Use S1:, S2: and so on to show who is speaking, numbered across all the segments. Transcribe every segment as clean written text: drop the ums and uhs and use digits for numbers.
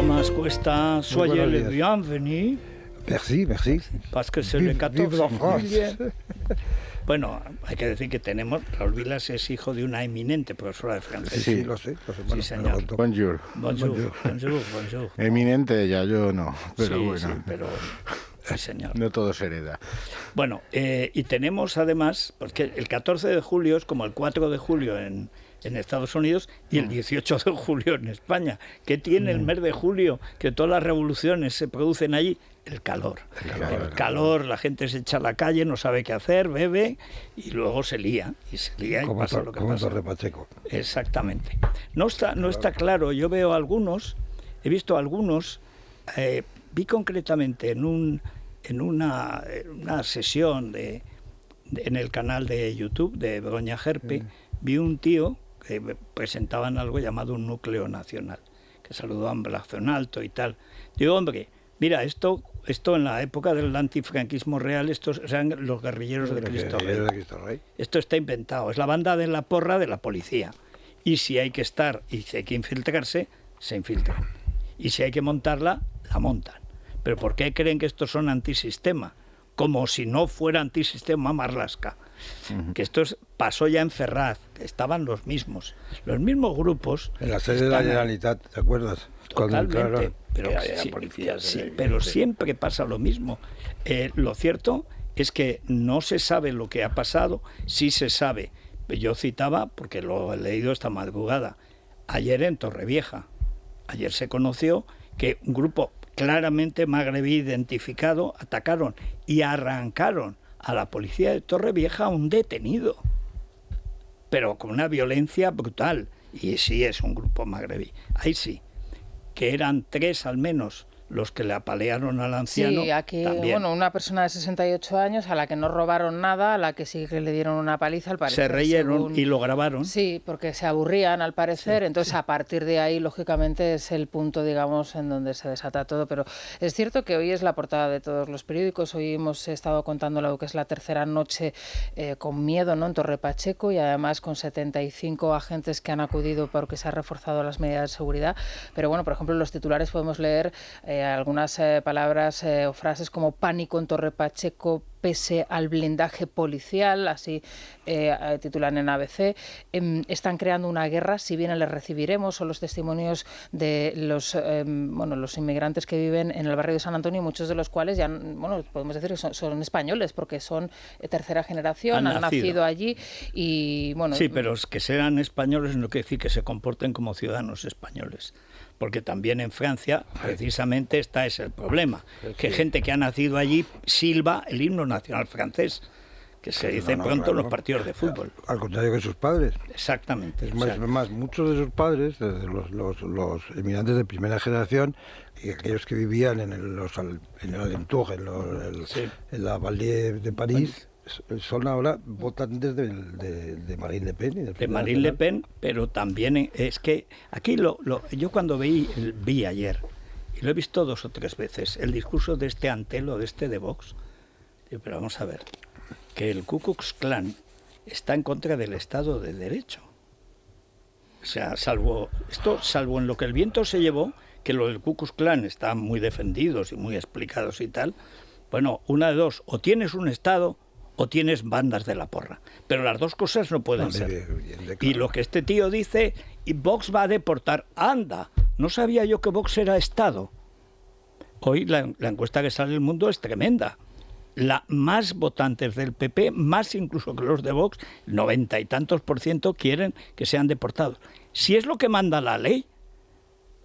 S1: Thomas Cuesta, soyez le bienvenu.
S2: Merci, merci.
S1: Parce que c'est le 14 de juillet. Bueno, hay que decir que tenemos, Raúl Vilas es hijo de una eminente profesora de francés.
S2: Sí, lo sé.
S1: Sí, señor.
S3: Bonjour.
S1: Bonjour.
S3: Eminente ya, yo no, pero
S1: sí,
S3: bueno.
S1: Sí, pero sí, señor.
S3: No todo se hereda.
S1: Bueno, y tenemos además, porque el 14 de julio es como el 4 de julio en Estados Unidos y el 18 de julio en España. ¿Qué tiene el mes de julio? Que todas las revoluciones se producen allí. El calor. El calor, la gente se echa a la calle, no sabe qué hacer, bebe y luego se lía. Y se lía y pasa lo que pasa.
S2: Como Torre Pacheco.
S1: Exactamente. No está claro. Yo veo algunos, he visto algunos, vi concretamente en una sesión en el canal de YouTube de Begoña Gerpe, vi un tío que presentaban algo llamado un núcleo nacional, que saludó a Blasón Alto y tal. Digo, hombre, mira, esto en la época del antifranquismo real, estos eran los guerrilleros de Cristo Rey. Esto está inventado, es la banda de la porra de la policía. Y si hay que estar y si hay que infiltrarse, se infiltran. Y si hay que montarla, la montan. Pero ¿por qué creen que estos son antisistema? Como si no fuera antisistema Marlaska. Que esto pasó ya en Ferraz, que estaban los mismos grupos.
S2: En la sede de la Generalitat, ¿te acuerdas?
S1: Totalmente, pero siempre pasa lo mismo. Lo cierto es que no se sabe lo que ha pasado, sí se sabe. Yo citaba, porque lo he leído esta madrugada, ayer en Torrevieja. Ayer se conoció que un grupo claramente magrebí identificado atacaron y arrancaron a la policía de Torrevieja a un detenido, pero con una violencia brutal. Y sí es un grupo magrebí, ahí sí, que eran 3 al menos los que le apalearon al anciano.
S4: Sí, aquí,
S1: también.
S4: Bueno, una persona de 68 años a la que no robaron nada, a la que sí que le dieron una paliza, al parecer.
S1: Se reyeron y lo grabaron.
S4: Sí, porque se aburrían, al parecer. Sí, entonces, a partir de ahí, lógicamente, es el punto, digamos, en donde se desata todo. Pero es cierto que hoy es la portada de todos los periódicos. Hoy hemos estado contando lo que es la tercera noche con miedo, ¿no?, en Torre Pacheco, y además con 75 agentes que han acudido porque se han reforzado las medidas de seguridad. Pero bueno, por ejemplo, en los titulares podemos leer algunas palabras o frases como pánico en Torre Pacheco pese al blindaje policial, así titulan en ABC. Están creando una guerra, si bien les recibiremos. Son los testimonios de los inmigrantes que viven en el barrio de San Antonio, muchos de los cuales ya, podemos decir que son españoles, porque son tercera generación, han nacido allí y Sí,
S1: pero es que sean españoles no quiere decir que se comporten como ciudadanos españoles. Porque también en Francia, precisamente, ese es el problema, que gente que ha nacido allí silba el himno nacional francés, que se dice pronto en los partidos de fútbol.
S2: Al contrario que sus padres.
S1: Exactamente.
S2: Es más, muchos de sus padres, desde los emigrantes de primera generación, y aquellos que vivían en el Alentour, en la Valle de París, son ahora votantes de Marine Le Pen.
S1: De Marine Le Pen, pero también es que aquí yo cuando vi ayer, y lo he visto 2 o 3 veces, el discurso de este Antelo, de Vox, pero vamos a ver, que el Ku Klux Klan está en contra del Estado de Derecho. O sea, salvo en lo que el viento se llevó, que lo del Ku Klux Klan están muy defendidos y muy explicados y tal. Bueno, una de dos, o tienes un Estado o tienes bandas de la porra. Pero las dos cosas no pueden ser. Y lo que este tío dice, y Vox va a deportar, anda, no sabía yo que Vox era Estado. Hoy la encuesta que sale en El Mundo es tremenda. Más votantes del PP, más incluso que los de Vox, 90 y tantos % quieren que sean deportados. Si es lo que manda la ley,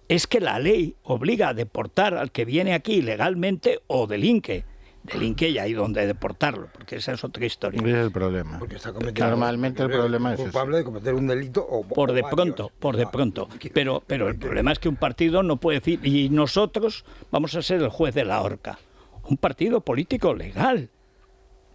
S1: es que la ley obliga a deportar al que viene aquí ilegalmente o delinque y hay donde deportarlo, porque esa es otra historia.
S3: Ese es el problema.
S2: Porque está cometiendo,
S3: normalmente el problema es
S2: culpable de cometer un delito
S1: por de pronto. Pero el problema es que un partido no puede decir, y nosotros vamos a ser el juez de la horca. Un partido político legal.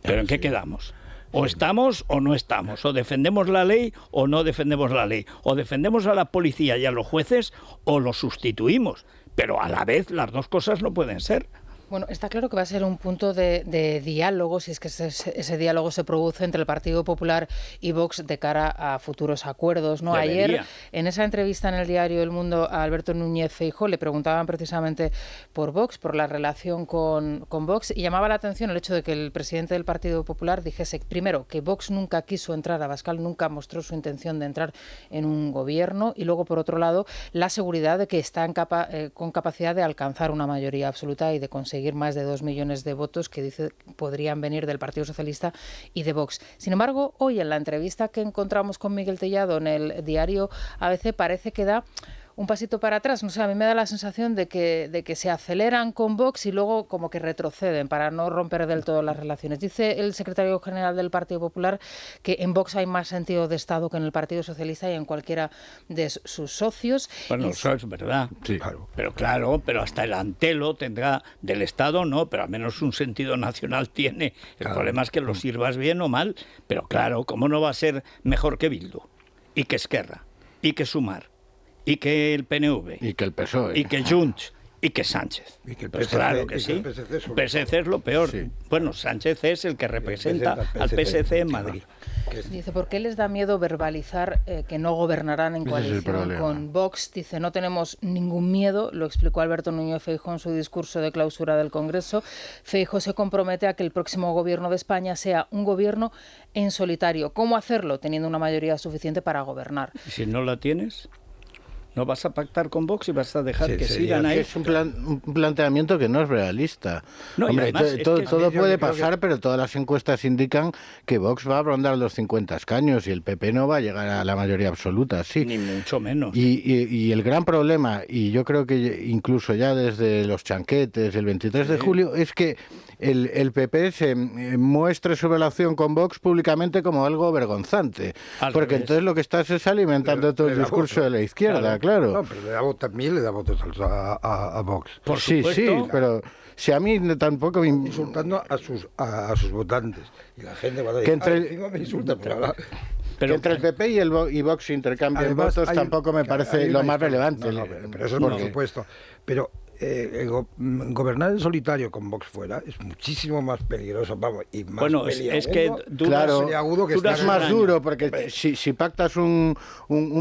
S1: ¿Pero en qué quedamos? O estamos o no estamos, o defendemos la ley o no defendemos la ley, o defendemos a la policía y a los jueces o los sustituimos, pero a la vez las dos cosas no pueden ser.
S4: Bueno, está claro que va a ser un punto de diálogo, si es que ese diálogo se produce entre el Partido Popular y Vox de cara a futuros acuerdos, ¿no?
S1: Debería.
S4: Ayer, en esa entrevista en el diario El Mundo a Alberto Núñez Feijóo, le preguntaban precisamente por Vox, por la relación con Vox, y llamaba la atención el hecho de que el presidente del Partido Popular dijese, primero, que Vox nunca quiso entrar, Abascal nunca mostró su intención de entrar en un gobierno, y luego, por otro lado, la seguridad de que está con capacidad de alcanzar una mayoría absoluta y de conseguir más de 2 millones de votos que dice podrían venir del Partido Socialista y de Vox. Sin embargo, hoy en la entrevista que encontramos con Miguel Tellado en el diario ABC parece que da un pasito para atrás. No sé, a mí me da la sensación de que se aceleran con Vox y luego como que retroceden para no romper del todo las relaciones. Dice el secretario general del Partido Popular que en Vox hay más sentido de Estado que en el Partido Socialista y en cualquiera de sus socios.
S1: Bueno, eso es verdad.
S3: Sí.
S1: Pero hasta el Antelo tendrá del Estado, no, pero al menos un sentido nacional tiene. El problema es que lo sirvas bien o mal, pero claro, ¿cómo no va a ser mejor que Bildu? Y que Esquerra, y que Sumar, y que el PNV,
S3: Y que el PSOE.
S1: y que Junts, y que Sánchez.
S2: Y que el
S1: Pues
S2: PSC,
S1: claro
S2: y
S1: que
S2: que
S1: sí.
S2: el PSC sobre
S1: PSC es lo peor.
S3: Sí.
S1: Bueno, Sánchez es el que representa al PSC en Madrid.
S4: Dice, ¿por qué les da miedo verbalizar que no gobernarán en
S3: Ese es el
S4: coalición
S3: problema.
S4: con Vox? Dice, no tenemos ningún miedo, lo explicó Alberto Núñez Feijóo en su discurso de clausura del Congreso. Feijóo se compromete a que el próximo gobierno de España sea un gobierno en solitario. ¿Cómo hacerlo? Teniendo una mayoría suficiente para gobernar.
S1: Y si no la tienes, no vas a pactar con Vox y vas a dejar
S2: Sí,
S1: que
S2: sería
S1: sigan
S3: Que
S1: ahí.
S3: es un planteamiento que no es realista.
S1: No, y
S3: Hombre,
S1: además es que
S3: todo
S2: yo
S3: puede
S2: creo que-
S3: pasar, pero todas las encuestas indican que Vox va a rondar los 50 escaños y el PP no va a llegar a la mayoría absoluta, sí.
S1: Ni mucho menos.
S3: Y el gran problema, y yo creo que incluso ya desde los chanquetes, el 23 de julio, es que el PP se muestre su relación con Vox públicamente como algo vergonzante.
S1: Al
S3: Porque
S1: revés.
S3: entonces lo que estás es alimentando todo el
S2: Le da
S3: discurso
S2: voto.
S3: de la izquierda, claro.
S2: No, pero también le da votos a Vox.
S1: Por
S3: Sí,
S1: supuesto.
S3: sí, pero si a mí tampoco me...
S2: Insultando a sus votantes. Y la gente va a decir,
S3: Que entre el-
S2: encima me insulta, pero ahora...
S3: Que entre el PP y Vox intercambien
S2: Además,
S3: votos
S2: hay-
S3: tampoco me parece
S2: hay
S3: lo
S2: una
S3: más
S2: historia.
S3: relevante.
S2: No, pero eso es por
S3: Porque-
S2: supuesto. Pero gobernar en solitario con Vox fuera es muchísimo más peligroso, vamos, y más
S1: Bueno, es que dudas,
S3: Claro,
S2: peliagudo que
S1: dudas
S3: es
S2: estar
S3: más
S1: un año.
S3: duro porque si pactas un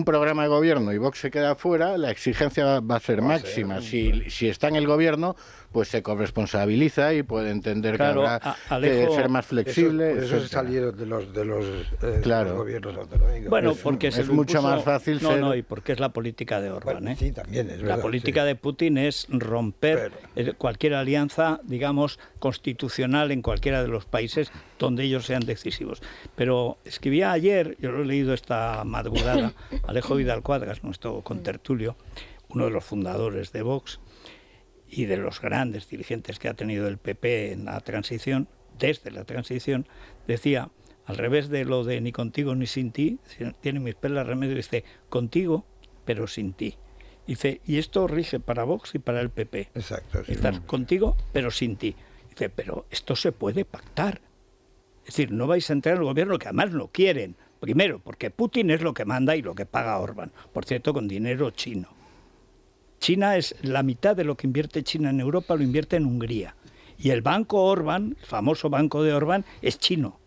S3: programa de gobierno y Vox se queda fuera, la exigencia va a ser máxima. Si está en el gobierno, pues se corresponsabiliza y puede entender
S1: Claro,
S3: que habrá
S1: Alejo,
S3: que ser más flexible.
S2: Por eso se
S3: etcétera.
S2: salieron de los
S3: Claro.
S2: gobiernos autonómicos.
S1: Bueno,
S2: Eso,
S1: porque se
S3: es
S1: lo
S3: mucho
S1: impuso-
S3: más fácil
S1: No,
S3: ser-
S1: no, y porque es la política de Orbán,
S2: bueno,
S1: ¿eh?
S2: sí, también es verdad.
S1: La política
S2: sí.
S1: de Putin es romper cualquier alianza, digamos, constitucional en cualquiera de los países donde ellos sean decisivos. Pero escribía ayer, yo lo he leído esta madrugada, Alejo Vidal Cuadras, nuestro contertulio, uno de los fundadores de Vox y de los grandes dirigentes que ha tenido el PP en la transición, desde la transición, decía, al revés de lo de ni contigo ni sin ti, tiene mis perlas remedio, dice, contigo, pero sin ti. Dice, y esto rige para Vox y para el PP.
S2: Exacto. Sí.
S1: Estar contigo, pero sin ti. Dice, pero esto se puede pactar. Es decir, no vais a entrar en el gobierno, que además no quieren. Primero, porque Putin es lo que manda y lo que paga Orbán. Por cierto, con dinero chino. China es la mitad de lo que invierte China en Europa, lo invierte en Hungría. Y el banco Orbán, el famoso banco de Orbán, es chino.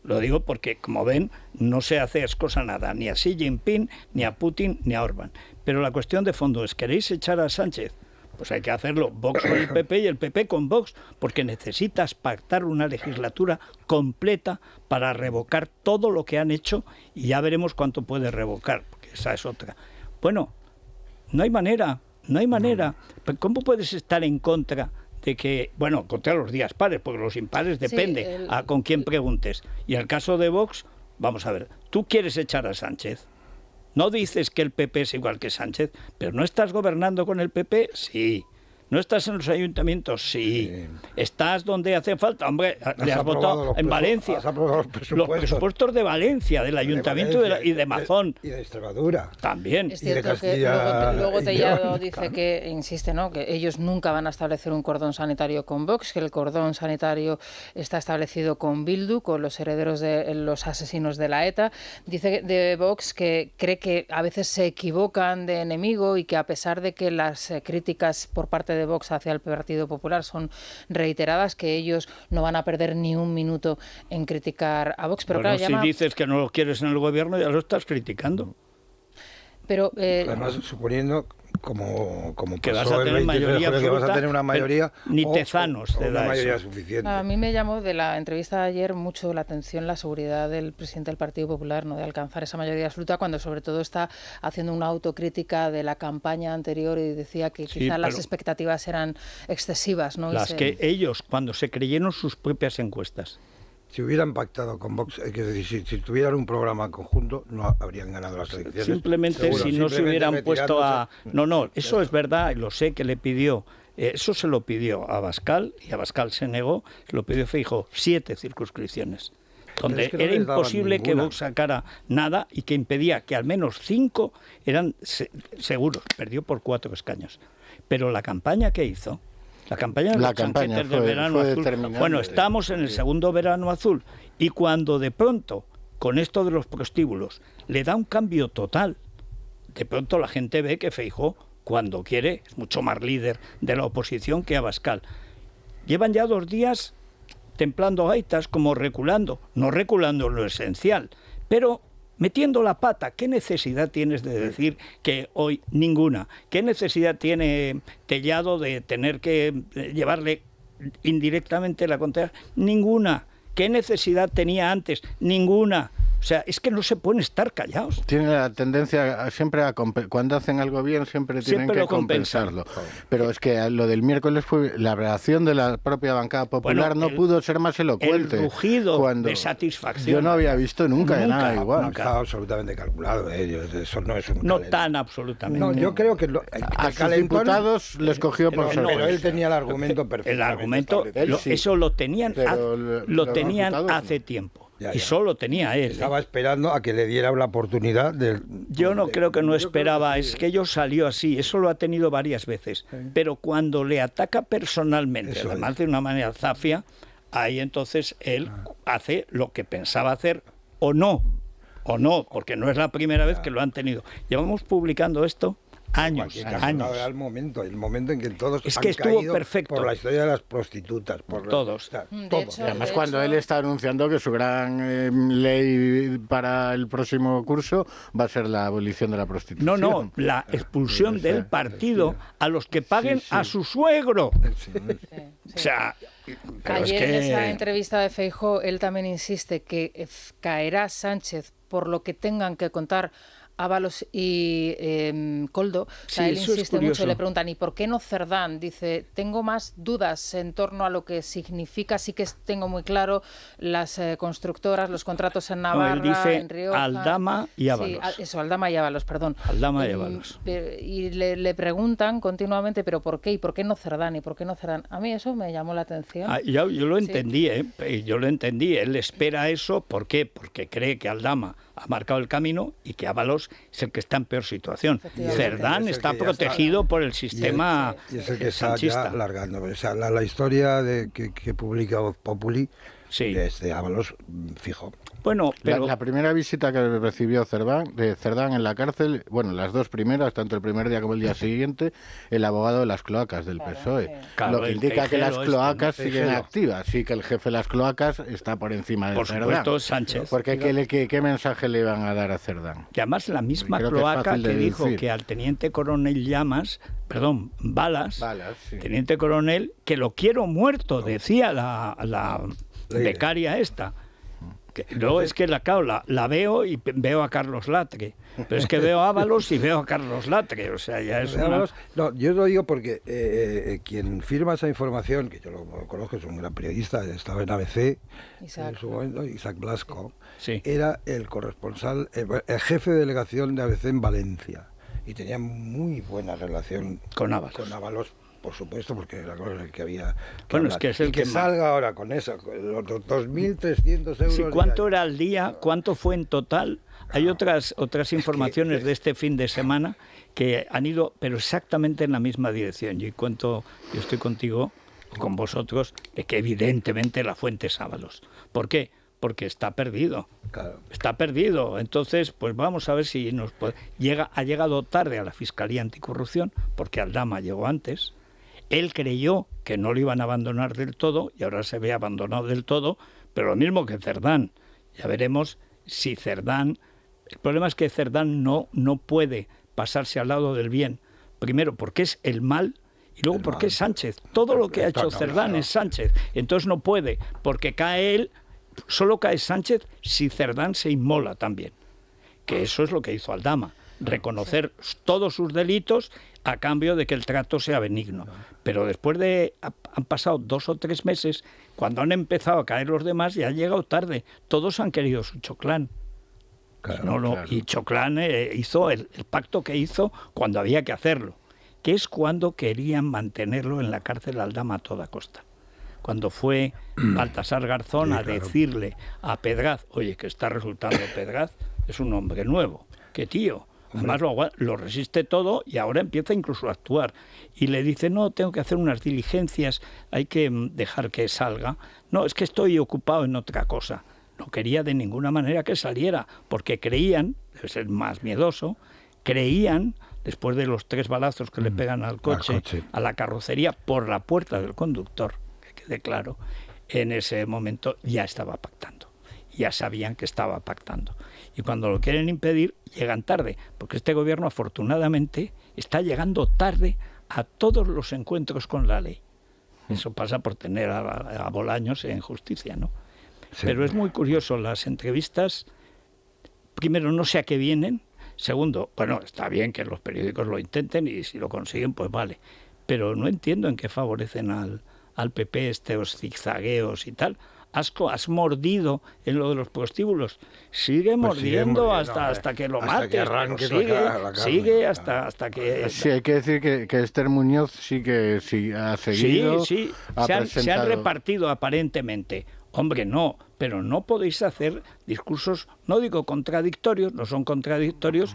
S1: Lo digo porque, como ven, no se hace cosa nada, ni a Xi Jinping, ni a Putin, ni a Orbán. Pero la cuestión de fondo es, ¿queréis echar a Sánchez? Pues hay que hacerlo Vox con el PP y el PP con Vox, porque necesitas pactar una legislatura completa para revocar todo lo que han hecho y ya veremos cuánto puede revocar, porque esa es otra. Bueno, no hay manera. ¿Cómo puedes estar en contra de que, bueno, contra los días pares, porque los impares depende a con quién preguntes? Y el caso de Vox, vamos a ver, tú quieres echar a Sánchez. No dices que el PP es igual que Sánchez, pero ¿no estás gobernando con el PP? Sí. ¿No estás en los ayuntamientos? Sí. ¿Estás donde hace falta? Hombre, le has votado en Valencia.
S2: Has aprobado los
S1: presupuestos de Valencia, del ayuntamiento y de Mazón.
S2: Y de Extremadura.
S1: También.
S4: Es
S2: Y de
S4: cierto que
S2: Castilla
S4: luego
S2: y
S4: Tellado
S2: León,
S4: dice
S2: claro.
S4: que, insiste, ¿no?, que ellos nunca van a establecer un cordón sanitario con Vox, que el cordón sanitario está establecido con Bildu, con los herederos de los asesinos de la ETA. Dice de Vox que cree que a veces se equivocan de enemigo y que a pesar de que las críticas por parte de de Vox hacia el Partido Popular son reiteradas, que ellos no van a perder ni un minuto en criticar a Vox. Pero
S1: bueno,
S4: claro,
S1: si dices que no lo quieres en el gobierno, ya lo estás criticando.
S4: Pero,
S2: además, suponiendo, como
S1: que vas
S2: pasó
S1: a tener
S2: el 23
S1: mayoría
S2: de julio, que vas a
S1: absoluta,
S2: tener una mayoría
S1: ni tezanos te
S2: una
S1: da
S2: mayoría
S1: eso.
S2: suficiente.
S4: a mí me llamó de la entrevista de ayer mucho la atención la seguridad del presidente del Partido Popular, no de alcanzar esa mayoría absoluta, cuando sobre todo está haciendo una autocrítica de la campaña anterior y decía que quizá las expectativas eran excesivas, ¿no?
S1: Las que ellos, cuando se creyeron sus propias encuestas.
S2: Si hubieran pactado con Vox, es decir, si tuvieran un programa conjunto, no habrían ganado las elecciones.
S1: Simplemente
S2: seguro,
S1: si no se hubieran puesto a... No, eso
S2: Ya
S1: es verdad, y lo sé que le pidió, eso se lo pidió a Abascal, y Abascal se negó, se lo pidió Feijóo, 7 circunscripciones, donde
S2: es que no
S1: era
S2: les daban
S1: imposible que
S2: ninguna.
S1: Vox sacara nada y que impedía que al menos 5 eran seguros, perdió por 4 escaños. Pero la campaña que hizo... La campaña de los chanquetes del verano azul. Bueno, estamos en el segundo verano azul y cuando de pronto, con esto de los prostíbulos, le da un cambio total, de pronto la gente ve que Feijóo, cuando quiere, es mucho más líder de la oposición que Abascal. Llevan ya 2 días templando gaitas, como reculando, no reculando en lo esencial, pero metiendo la pata. ¿Qué necesidad tienes de decir que hoy ninguna? ¿Qué necesidad tiene Tellado de tener que llevarle indirectamente la contraria? Ninguna. ¿Qué necesidad tenía antes? Ninguna. O sea, es que no se pueden estar callados.
S3: Tiene la tendencia siempre a cuando hacen algo bien siempre tienen que compensarlo. Pero es que lo del miércoles fue la reacción de la propia bancada popular, no pudo ser más elocuente.
S1: El rugido de satisfacción.
S3: Yo no había visto nunca nada igual.
S2: Estaba absolutamente calculado, eso no es un
S1: no tan absolutamente.
S2: No, yo creo que
S3: a sus diputados les cogió por sorpresa.
S2: Pero él tenía el argumento perfecto.
S1: El argumento, eso lo tenían, hace tiempo. Y solo tenía él.
S2: Estaba esperando a que le diera la oportunidad de...
S1: Yo no creo que no esperaba, es que ello salió así, eso lo ha tenido varias veces. Pero cuando le ataca personalmente, además de una manera zafia, ahí entonces él hace lo que pensaba hacer o no, porque no es la primera vez que lo han tenido. Llevamos publicando esto años.
S2: El momento en que todos
S1: es
S2: han
S1: que estuvo
S2: caído
S1: perfecto
S2: por la historia de las prostitutas, por
S1: todos.
S2: Todos.
S3: Además, cuando él está anunciando que su gran ley para el próximo curso va a ser la abolición de la prostitución.
S1: No, la expulsión del partido a los que paguen a su suegro. O sea,
S4: ayer en esa entrevista de Feijóo, él también insiste que caerá Sánchez por lo que tengan que contar Ábalos y Koldo. O sea, él insiste mucho, le preguntan, ¿y por qué no Cerdán? Dice, tengo más dudas en torno a lo que significa, sí que tengo muy claro las constructoras, los contratos en Navarra,
S1: él dice
S4: en Rioja.
S1: Aldama y Ábalos.
S4: Sí, eso, Aldama y Ábalos, perdón.
S1: Aldama y Ábalos.
S4: Y le preguntan continuamente, ¿pero por qué? ¿Y por qué no Cerdán? ¿Y por qué no Cerdán? A mí eso me llamó la atención.
S1: Yo lo entendí, yo lo entendí. Él espera eso, ¿por qué? Porque cree que Aldama ha marcado el camino y que Ábalos es el que está en peor situación. Cerdán está protegido por el sistema
S2: y es el que está
S1: sanchista.
S2: Ya alargando. O sea, la historia que publica Voz Populi de Ábalos, fijo.
S1: Bueno, pero
S3: la primera visita que recibió Cerdán en la cárcel, bueno, las 2 primeras, tanto el primer día como el día siguiente, el abogado de las cloacas del PSOE. Lo que indica que las cloacas siguen activas, sí, que el jefe de las cloacas está por encima de Cerdán.
S1: Por supuesto, Sánchez.
S3: Porque ¿qué mensaje le iban a dar a Cerdán?
S1: Y además la misma cloaca que dijo que al teniente coronel Balas,
S3: sí.
S1: Teniente coronel, que lo quiero muerto, decía la becaria esta. Luego es que la veo y veo a Carlos Latre, pero es que veo a Ábalos y veo a Carlos Latre, o sea, ya es
S2: No, yo lo digo porque quien firma esa información, que yo lo conozco, es un gran periodista, estaba en ABC en su momento, Isaac Blasco, era el corresponsal, el jefe de delegación de ABC en Valencia, y tenía muy buena relación
S1: con Ábalos.
S2: Por supuesto, porque era el que había que
S1: bueno, hablar. Es que es el
S2: que salga ahora con eso, con los 2.300 euros.
S1: Sí, ¿cuánto era al día? ¿Cuánto fue en total? Hay otras informaciones de este fin de semana que han ido, pero exactamente en la misma dirección. Yo estoy contigo, con vosotros, de que evidentemente la fuente es Ábalos. ¿Por qué? Porque está perdido.
S2: Claro.
S1: Está perdido. Entonces, pues vamos a ver si ha llegado tarde a la Fiscalía Anticorrupción, porque Aldama llegó antes. Él creyó que no lo iban a abandonar del todo y ahora se ve abandonado del todo, pero lo mismo que Cerdán. Ya veremos si Cerdán... El problema es que Cerdán no puede pasarse al lado del bien. Primero, porque es el mal, y luego porque es Sánchez. Todo lo que ha hecho Cerdán es Sánchez. Entonces no puede, porque cae él, solo cae Sánchez si Cerdán se inmola también. Que eso es lo que hizo Aldama. Reconocer todos sus delitos a cambio de que el trato sea benigno. Pero después han pasado 2 o 3 meses, cuando han empezado a caer los demás, ya han llegado tarde. Todos han querido su choclán.
S2: Claro,
S1: Y Choclán hizo el pacto que hizo cuando había que hacerlo, que es cuando querían mantenerlo en la cárcel Aldama a toda costa. Cuando fue Baltasar Garzón a decirle a Pedraz, oye, que está resultando Pedraz, es un hombre nuevo, que tío, además lo resiste todo y ahora empieza incluso a actuar. Y le dice, no, tengo que hacer unas diligencias, hay que dejar que salga. No, es que estoy ocupado en otra cosa. No quería de ninguna manera que saliera, porque creían, debe ser más miedoso, creían, después de los 3 balazos que le pegan al coche, a la carrocería, por la puerta del conductor, que quede claro, en ese momento ya estaba pactando. Ya sabían que estaba pactando. Y cuando lo quieren impedir, llegan tarde, porque este gobierno, afortunadamente, está llegando tarde a todos los encuentros con la ley. Eso pasa por tener a Bolaños en justicia, ¿no? Sí. Pero es muy curioso, las entrevistas, primero, no sé a qué vienen, segundo, bueno, está bien que los periódicos lo intenten y si lo consiguen, pues vale, pero no entiendo en qué favorecen al PP estos zigzagueos y tal. Has mordido en lo de los prostíbulos, sigue mordiendo hasta que lo mates, sigue hasta que...
S3: Sí, hay que decir que Esther Muñoz sí ha seguido.
S1: Sí, se han repartido aparentemente. Hombre, no, pero no podéis hacer discursos, no digo contradictorios, no son contradictorios,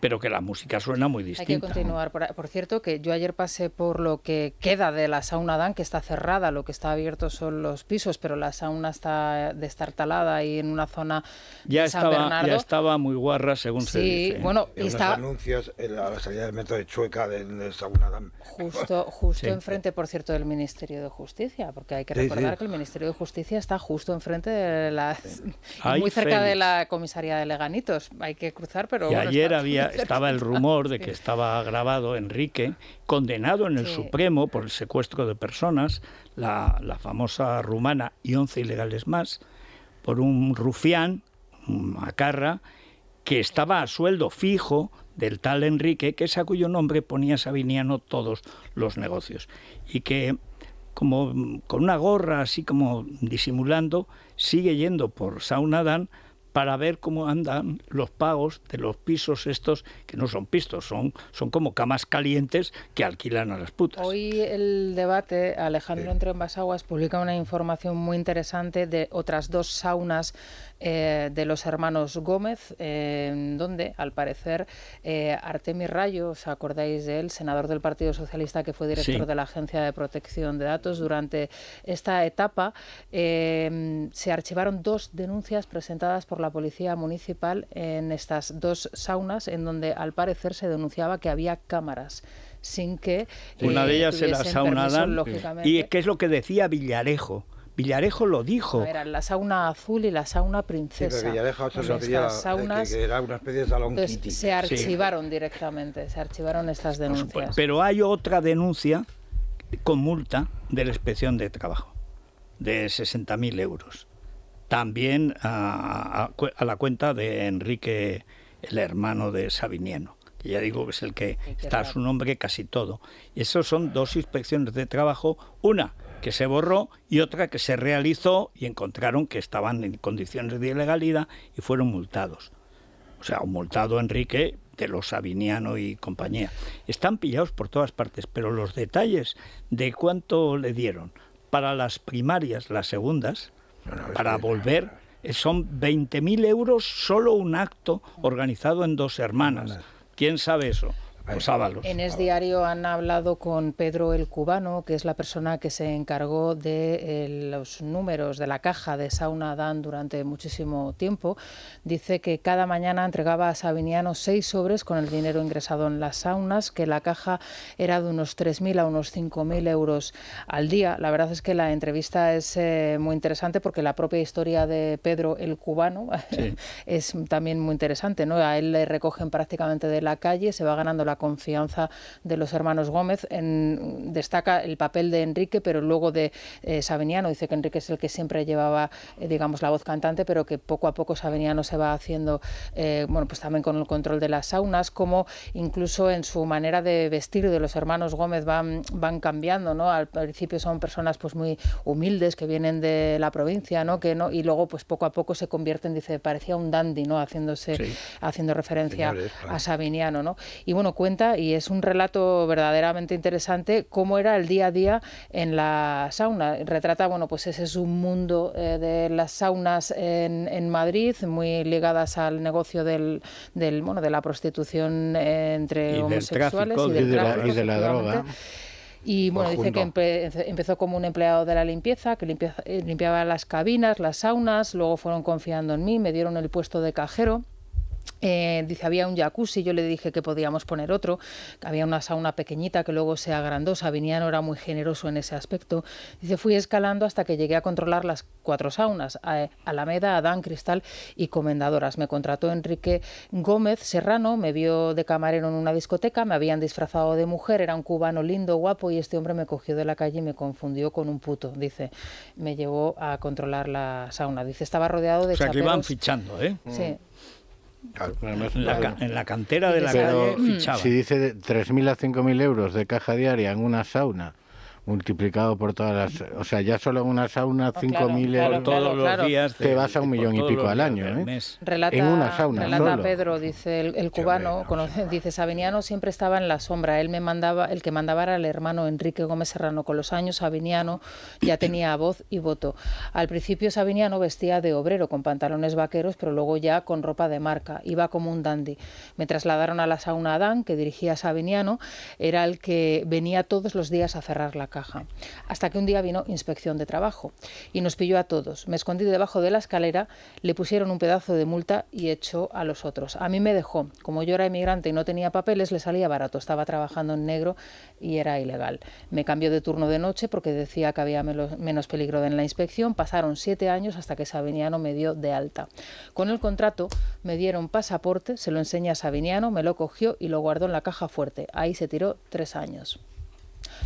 S1: pero que la música suena muy distinta.
S4: Hay que continuar. Por cierto, que yo ayer pasé por lo que queda de la sauna Dan, que está cerrada, lo que está abierto son los pisos, pero la sauna está destartalada y en una zona de San Bernardo.
S1: Ya estaba muy guarra, según se dice.
S4: Sí, bueno,
S2: y está... anuncios a la salida del metro de Chueca de sauna Dan.
S4: Justo enfrente, por cierto, del Ministerio de Justicia, porque hay que recordar que el Ministerio de Justicia está justo enfrente de muy cerca de la comisaría de Leganitos. Hay que cruzar, pero...
S1: Y ayer estaba el rumor de que estaba grabado Enrique, condenado en el Supremo por el secuestro de personas, la famosa rumana y 11 ilegales más, por un rufián, un macarra, que estaba a sueldo fijo del tal Enrique, que es a cuyo nombre ponía Sabiniano todos los negocios. Y que, como con una gorra así como disimulando, sigue yendo por Sauna Dan para ver cómo andan los pagos de los pisos estos, que no son pisos, son como camas calientes que alquilan a las putas.
S4: Hoy el debate, Alejandro Entre Basaguas publica una información muy interesante de otras 2 saunas de los hermanos Gómez, donde, al parecer, Artemio Rayo, ¿os acordáis de él? Senador del Partido Socialista, que fue director de la Agencia de Protección de Datos durante esta etapa, se archivaron 2 denuncias presentadas por la Policía Municipal en estas 2 saunas, en donde, al parecer, se denunciaba que había cámaras sin que
S1: una de ellas era Sauna Dan, y ¿qué es lo que decía Villarejo? Villarejo lo dijo.
S4: Eran la sauna azul y la sauna princesa.
S2: Sí, pero Villarejo se refería saunas, que era una especie de salón Kitty.
S4: Se archivaron directamente, se archivaron estas denuncias.
S1: Pero hay otra denuncia con multa de la Inspección de Trabajo, de 60.000 euros. También a la cuenta de Enrique, el hermano de Sabiniano, que ya digo que es el que está a su nombre casi todo. Y esos son 2 inspecciones de trabajo, una que se borró y otra que se realizó y encontraron que estaban en condiciones de ilegalidad y fueron multados. O sea, un multado Enrique de los Sabiniano y compañía. Están pillados por todas partes, pero los detalles de cuánto le dieron para las primarias, las segundas, para volver, son 20.000 euros solo un acto organizado en 2 hermanas. ¿Quién sabe eso? Los Ábalos.
S4: En Es Diario han hablado con Pedro el Cubano, que es la persona que se encargó de los números de la caja de Sauna Dan durante muchísimo tiempo. Dice que cada mañana entregaba a Sabiniano 6 sobres con el dinero ingresado en las saunas, que la caja era de unos 3.000 a unos 5.000 euros al día. La verdad es que la entrevista es muy interesante porque la propia historia de Pedro el Cubano es también muy interesante, ¿no? A él le recogen prácticamente de la calle, se va ganando la confianza de los hermanos Gómez. Destaca el papel de Enrique, pero luego de Sabiniano. Dice que Enrique es el que siempre llevaba, digamos, la voz cantante, pero que poco a poco Sabiniano se va haciendo, pues también con el control de las saunas, como incluso en su manera de vestir de los hermanos Gómez van cambiando, ¿no? Al principio son personas pues muy humildes que vienen de la provincia, ¿no? Y luego pues poco a poco se convierten, dice, parecía un dandy, ¿no? Haciendo referencia a Sabiniano, ¿no? Y bueno, cuenta, y es un relato verdaderamente interesante, cómo era el día a día en la sauna. Retrata, pues ese es un mundo de las saunas en Madrid, muy ligadas al negocio de la prostitución entre homosexuales y
S3: de la droga.
S4: Y bueno, dice que empezó como un empleado de la limpieza, que limpiaba las cabinas, las saunas, luego fueron confiando en mí, me dieron el puesto de cajero. Dice, había un jacuzzi, yo le dije que podíamos poner otro, había una sauna pequeñita que luego se agrandó. Sabiniano era muy generoso en ese aspecto. Dice, fui escalando hasta que llegué a controlar las 4 saunas, Alameda, Adán, Cristal y Comendadoras. Me contrató Enrique Gómez Serrano, me vio de camarero en una discoteca, me habían disfrazado de mujer, era un cubano lindo, guapo, y este hombre me cogió de la calle y me confundió con un puto. Dice, me llevó a controlar la sauna. Dice, estaba rodeado de chaperos.
S1: Que iban fichando, ¿eh?
S4: Sí.
S1: En la cantera de la calle fichaba.
S3: Si dice 3.000 a 5.000 euros de caja diaria en una sauna, multiplicado por todas las... O sea, ya solo en una sauna 5.000 euros
S1: todos los días
S3: te vas a 1,5 millones al año, ¿eh?
S4: En
S3: una sauna
S4: relata Pedro, dice el cubano, dice, Sabiniano siempre estaba en la sombra, el que mandaba era el hermano Enrique Gómez Serrano. Con los años Sabiniano ya tenía voz y voto. Al principio Sabiniano vestía de obrero con pantalones vaqueros, pero luego ya con ropa de marca, iba como un dandy. Me trasladaron a la sauna Adán, que dirigía Sabiniano, era el que venía todos los días a cerrar la caja. Hasta que un día vino inspección de trabajo y nos pilló a todos. Me escondí debajo de la escalera, le pusieron un pedazo de multa y echó a los otros. A mí me dejó. Como yo era inmigrante y no tenía papeles, le salía barato. Estaba trabajando en negro y era ilegal. Me cambió de turno de noche porque decía que había menos peligro en la inspección. Pasaron 7 años hasta que Sabiniano me dio de alta. Con el contrato me dieron pasaporte, se lo enseñé a Sabiniano, me lo cogió y lo guardó en la caja fuerte. Ahí se tiró 3 años.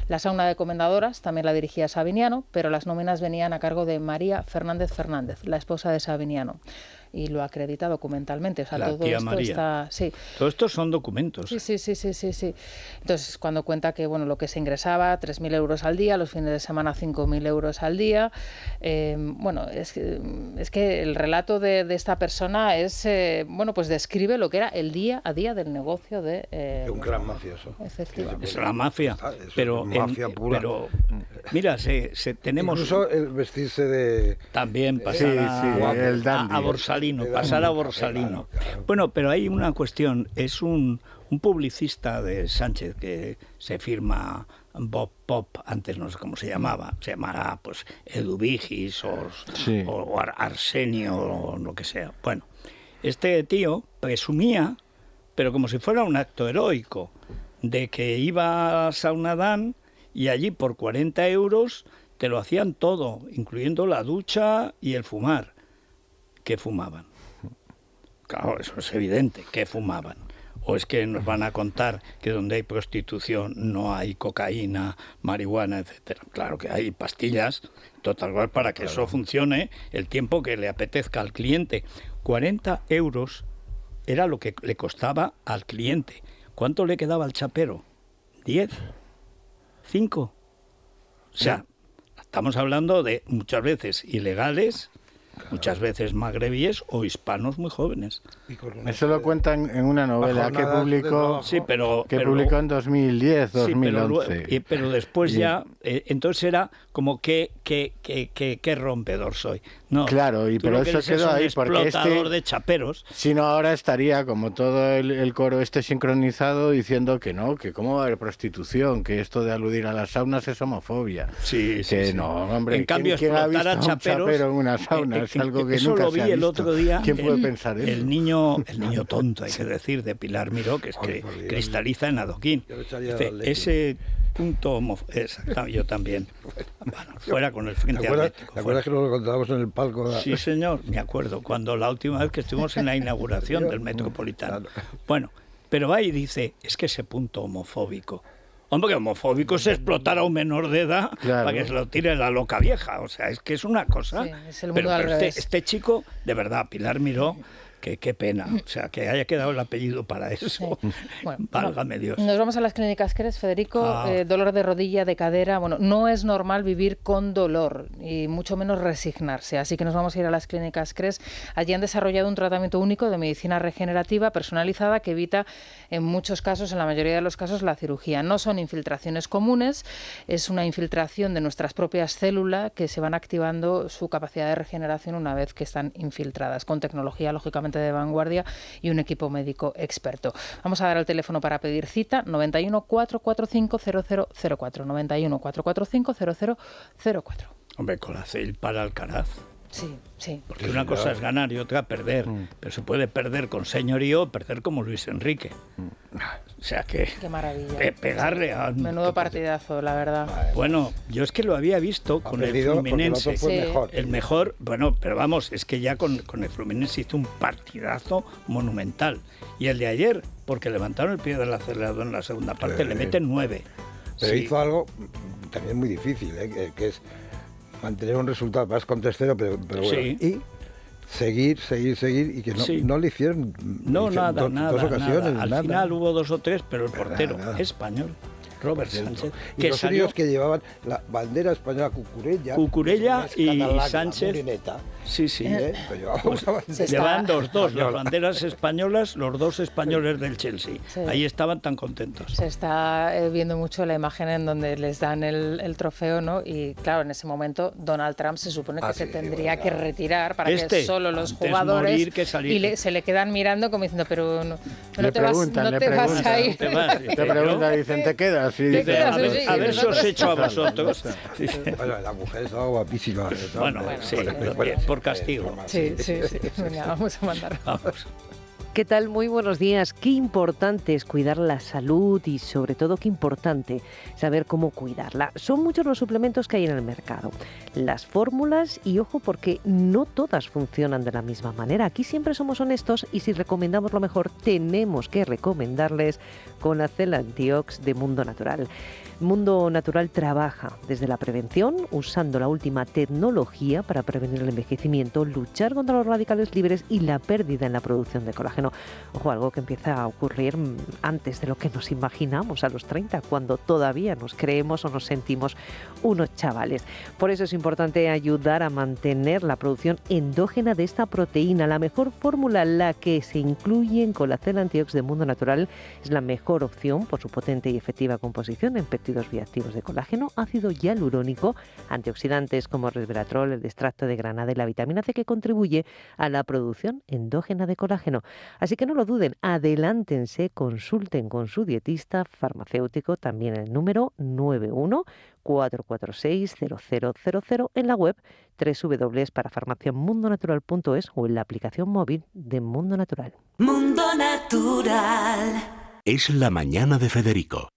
S4: La sauna de Comendadoras también la dirigía Sabiniano, pero las nóminas venían a cargo de María Fernández Fernández, la esposa de Sabiniano. Y lo acredita documentalmente. O sea, todo esto
S1: María.
S4: Está... Sí.
S1: Todo esto son documentos.
S4: Sí. Entonces, cuando cuenta que lo que se ingresaba, 3.000 euros al día, los fines de semana 5.000 euros al día. Es que el relato de esta persona es, pues describe lo que era el día a día del negocio de
S2: un gran mafioso.
S4: Efectivamente.
S1: Es la mafia. Pero
S2: mafia pura.
S1: Pero mira, tenemos...
S2: Incluso el vestirse de...
S1: También pasar
S3: el dandy.
S1: A Borsalino. Pasar a Borsalino. Claro. Bueno, pero hay una cuestión. Es un publicista de Sánchez que se firma Bob Pop, antes no sé cómo se llamaba. Se llamará pues Edu Vigis o Arsenio o lo que sea. Bueno, este tío presumía, pero como si fuera un acto heroico, de que iba a Sauna Dan y allí por 40 euros te lo hacían todo, incluyendo la ducha y el fumar. ¿Qué fumaban? Claro, eso es evidente, ¿qué fumaban? ¿O es que nos van a contar que donde hay prostitución no hay cocaína, marihuana, etcétera? Claro que hay pastillas, total, para que eso funcione el tiempo que le apetezca al cliente. 40 euros era lo que le costaba al cliente. ¿Cuánto le quedaba al chapero? ¿10? ¿5? O sea, estamos hablando de muchas veces ilegales, muchas veces magrebíes o hispanos muy jóvenes.
S3: Eso lo cuentan en una novela que publicó, publicó en 2010, 2011.
S1: Sí, pero después ya, entonces era como que rompedor soy. No,
S3: claro, pero eso quedó ahí porque
S1: de chaperos.
S3: Si no, ahora estaría como todo el coro sincronizado diciendo que no, que cómo va a haber prostitución, que esto de aludir a las saunas es homofobia.
S1: Sí.
S3: No, hombre,
S1: en cambio,
S3: ¿quién ha visto
S1: a chaperos,
S3: un chapero en una sauna? Es algo que
S1: eso
S3: nunca
S1: lo
S3: se ha
S1: vi el
S3: visto.
S1: otro día.
S3: ¿Quién puede pensar eso?
S1: El niño tonto, hay que decir, de Pilar Miró, que es que cristaliza en adoquín. Dice, ese punto exactamente, yo también. Bueno, fuera con el Frente Atlético.
S2: ¿Te acuerdas que nos lo contábamos en el palco?
S1: Sí, señor, me acuerdo, cuando la última vez que estuvimos en la inauguración del Metropolitano. Bueno, pero va y dice, es que ese punto homofóbico. Hombre, homofóbico es explotar a un menor de edad para que se lo tire la loca vieja. O sea, es que es una cosa.
S4: Sí, es el mundo al
S1: pero
S4: revés.
S1: este chico, de verdad, Pilar Miró, que qué pena. O sea, que haya quedado el apellido para eso.
S4: Sí. Bueno,
S1: válgame Dios.
S4: Nos vamos a las clínicas Cres, Federico. Dolor de rodilla, de cadera. Bueno, no es normal vivir con dolor y mucho menos resignarse. Así que nos vamos a ir a las clínicas Cres. Allí han desarrollado un tratamiento único de medicina regenerativa personalizada que evita, en muchos casos, en la mayoría de los casos, la cirugía. No son infiltraciones comunes, es una infiltración de nuestras propias células que se van activando su capacidad de regeneración una vez que están infiltradas, con tecnología, lógicamente, de vanguardia y un equipo médico experto. Vamos a dar el teléfono para pedir cita, 91 445 0004, 91 445 0004.
S1: Hombre, Colacel para Alcaraz.
S4: Sí.
S1: Porque una cosa es ganar y otra perder. Pero se puede perder con señorío o perder como Luis Enrique. O sea que...
S4: Qué maravilla.
S1: Pegarle a...
S4: Menudo partidazo, la verdad.
S1: Bueno, yo es que lo había visto con el Fluminense. El mejor, bueno, pero vamos, es que ya con el Fluminense hizo un partidazo monumental. Y el de ayer, porque levantaron el pie del acelerador en la segunda parte, le meten 9.
S2: Pero hizo algo también muy difícil, que es mantener un resultado, vas con 3-0, pero bueno, y seguir, y que no le hicieron
S1: nada.
S2: Dos ocasiones.
S1: Al final hubo 2 o 3, pero el portero español, Robert Sánchez,
S2: y los únicos que llevaban la bandera española, Cucurella y Sánchez.
S1: Sí.
S2: Pues
S1: llevan los dos, las banderas españolas, los 2 españoles del Chelsea. Sí. Ahí estaban tan contentos.
S4: Se está viendo mucho la imagen en donde les dan el trofeo, ¿no? Y claro, en ese momento Donald Trump se supone que se tendría que retirar para que solo los jugadores se le quedan mirando como diciendo, pero no te vas a ir.
S3: Te preguntan, dicen, ¿te quedas? Sí,
S1: a ver si os echo a vosotros.
S2: Bueno, la mujer estaba guapísima.
S1: Bueno, sí, por castigo.
S4: Sí. Venga, vamos a mandar.
S1: Vamos.
S5: ¿Qué tal? Muy buenos días. Qué importante es cuidar la salud y sobre todo qué importante saber cómo cuidarla. Son muchos los suplementos que hay en el mercado, las fórmulas y ojo porque no todas funcionan de la misma manera. Aquí siempre somos honestos y si recomendamos lo mejor tenemos que recomendarles Colacel Antiox de Mundo Natural. Mundo Natural trabaja desde la prevención, usando la última tecnología para prevenir el envejecimiento, luchar contra los radicales libres y la pérdida en la producción de colágeno. Ojo, algo que empieza a ocurrir antes de lo que nos imaginamos, a los 30, cuando todavía nos creemos o nos sentimos unos chavales. Por eso es importante ayudar a mantener la producción endógena de esta proteína. La mejor fórmula, la que se incluye en Colacel Antiox de Mundo Natural, es la mejor opción por su potente y efectiva composición en péptidos bioactivos de colágeno, ácido hialurónico, antioxidantes como resveratrol, el extracto de granada y la vitamina C que contribuye a la producción endógena de colágeno. Así que no lo duden, adelántense, consulten con su dietista farmacéutico, también el número 91 446 0000 en la web www.parafarmaciamundonatural.es o en la aplicación móvil de Mundo Natural.
S6: Mundo Natural.
S7: Es la mañana de Federico,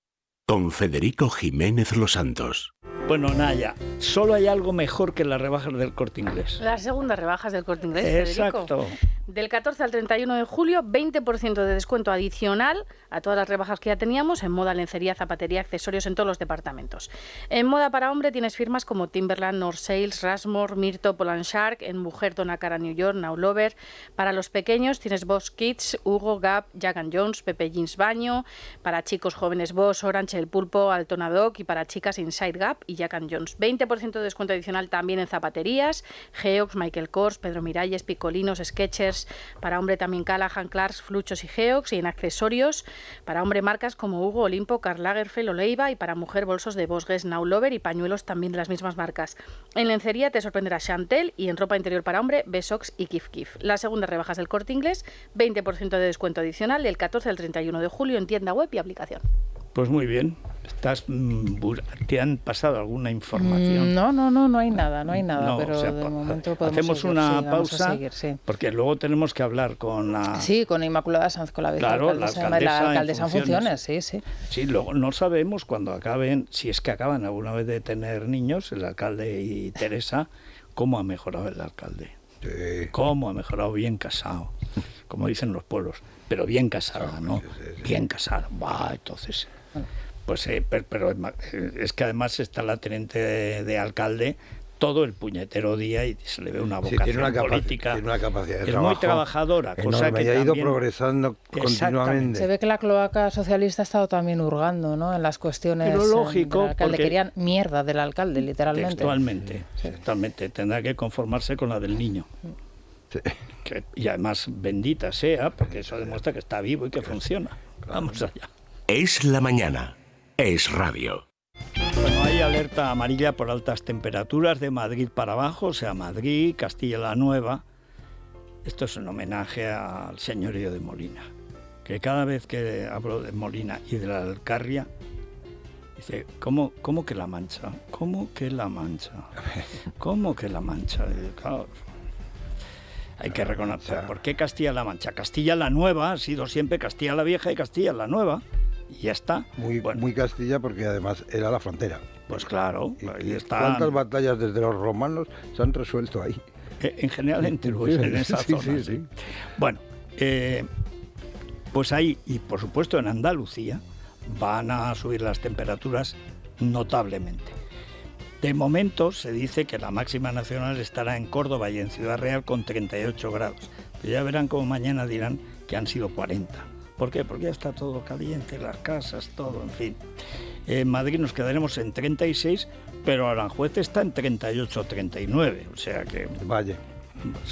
S7: con Federico Jiménez Los Santos.
S1: Bueno, Naya, solo hay algo mejor que las rebajas del Corte Inglés.
S8: Las segundas rebajas del Corte Inglés, Federico.
S1: Exacto.
S8: Del 14 al 31 de julio, 20% de descuento adicional a todas las rebajas que ya teníamos en moda, lencería, zapatería, accesorios en todos los departamentos. En moda para hombre tienes firmas como Timberland, North Sales, Rasmore, Mirto, Poland Shark. En mujer, Donna Cara New York, Now Lover. Para los pequeños tienes Boss Kids, Hugo, Gap, Jack & Jones, Pepe Jeans Baño. Para chicos jóvenes, Boss, Orange, El Pulpo, Altona Dog. Y para chicas, Inside Gap y y Jack & Jones. 20% de descuento adicional también en zapaterías, Geox, Michael Kors, Pedro Miralles, Picolinos, Skechers, para hombre también Callahan, Clarks, Fluchos y Geox, y en accesorios para hombre marcas como Hugo, Olimpo, Karl Lagerfeld o Leiva, y para mujer bolsos de Boss, Guess, Now Lover y pañuelos también de las mismas marcas. En lencería te sorprenderá Chantel y en ropa interior para hombre Besox y Kif Kif. Las segundas rebajas del Corte Inglés, 20% de descuento adicional del 14 al 31 de julio en tienda web y aplicación.
S1: Pues muy bien. ¿Te han pasado alguna información?
S4: No hay nada, no, pero de momento podemos
S1: hacemos
S4: seguir,
S1: una
S4: sí,
S1: pausa,
S4: seguir, sí.
S1: Porque luego tenemos que hablar con la...
S4: Sí, con Inmaculada Sanz Colavez,
S1: claro, la
S4: alcaldesa en funciones, sí.
S1: Sí, luego no sabemos cuando acaben, si es que acaban alguna vez de tener niños, el alcalde y Teresa, cómo ha mejorado el alcalde.
S2: Sí.
S1: Cómo ha mejorado, bien casado, como dicen los pueblos, pero bien casada, ¿no? Sí. Bien casada. Entonces... Pues pero es que además está la teniente de alcalde todo el puñetero día y se le ve una vocación política.
S2: Tiene una capacidad de
S1: es muy trabajadora, cosa que
S2: ha ido
S1: también,
S2: progresando continuamente.
S4: Se ve que la cloaca socialista ha estado también hurgando, ¿no?, en las cuestiones.
S1: Pero lógico,
S4: del alcalde. Querían mierda del alcalde, literalmente.
S1: Textualmente. Tendrá que conformarse con la del niño. Sí. Y además bendita sea, porque eso demuestra que está vivo y que funciona. Vamos allá.
S7: Es la mañana. Es radio.
S1: Bueno, hay alerta amarilla por altas temperaturas de Madrid para abajo, o sea, Madrid, Castilla la Nueva. Esto es un homenaje al señorío de Molina, que cada vez que hablo de Molina y de la Alcarria, dice, ¿cómo que La Mancha? ¿Cómo que La Mancha? ¿Cómo que La Mancha? Claro, hay que reconocer, ¿por qué Castilla la Mancha? Castilla la Nueva ha sido siempre Castilla la Vieja y Castilla la Nueva. Y ya está.
S2: Muy Castilla, porque además era la frontera.
S1: Pues claro, ahí está.
S2: ¿Cuántas batallas desde los romanos se han resuelto ahí?
S1: En general en Teruel, en esa zona. Sí. Bueno, pues ahí, y por supuesto en Andalucía, van a subir las temperaturas notablemente. De momento se dice que la máxima nacional estará en Córdoba y en Ciudad Real con 38 grados. Pero ya verán como mañana dirán que han sido 40. ¿Por qué? Porque ya está todo caliente, las casas, todo, en fin. En Madrid nos quedaremos en 36, pero Aranjuez está en 38-39, o sea que...
S2: Vaya.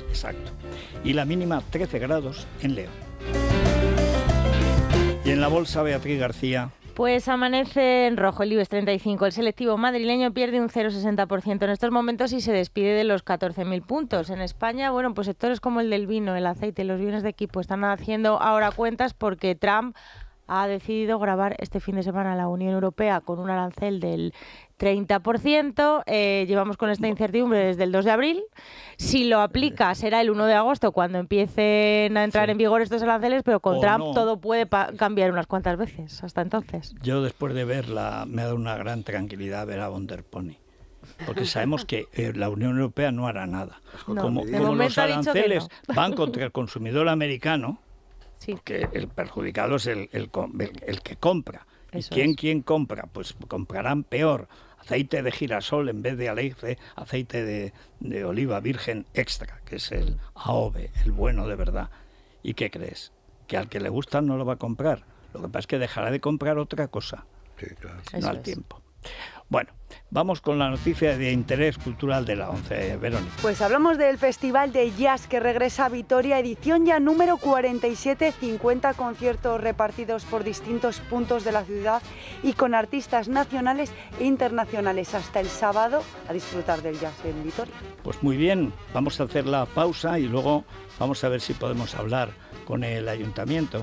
S1: Exacto. Y la mínima 13 grados en León. Y en la bolsa, Beatriz García...
S9: Pues amanece en rojo el IBEX 35. El selectivo madrileño pierde un 0,60% en estos momentos y se despide de los 14.000 puntos. En España, bueno, pues sectores como el del vino, el aceite, los bienes de equipo están haciendo ahora cuentas porque Trump ha decidido grabar este fin de semana a la Unión Europea con un arancel del 30%. Llevamos con esta incertidumbre desde el 2 de abril. Si lo aplica será el 1 de agosto cuando empiecen a entrar en vigor estos aranceles, pero con Trump todo puede cambiar unas cuantas veces hasta entonces.
S1: Yo después de verla me ha dado una gran tranquilidad ver a von der Pony. Porque sabemos que la Unión Europea no hará nada. Como los aranceles van contra el consumidor americano, porque el perjudicado es el que compra.
S9: Eso
S1: ¿Y quién compra? Pues comprarán peor. Aceite de girasol en vez de aceite de oliva virgen extra, que es el AOVE, el bueno de verdad. ¿Y qué crees? Que al que le gusta no lo va a comprar. Lo que pasa es que dejará de comprar otra cosa.
S2: Sí, claro.
S1: No al tiempo. Bueno, vamos con la noticia de interés cultural de la 11, Verónica.
S10: Pues hablamos del Festival de Jazz que regresa a Vitoria, edición ya número 47, 50 conciertos repartidos por distintos puntos de la ciudad y con artistas nacionales e internacionales hasta el sábado a disfrutar del jazz en Vitoria.
S1: Pues muy bien, vamos a hacer la pausa y luego vamos a ver si podemos hablar con el ayuntamiento.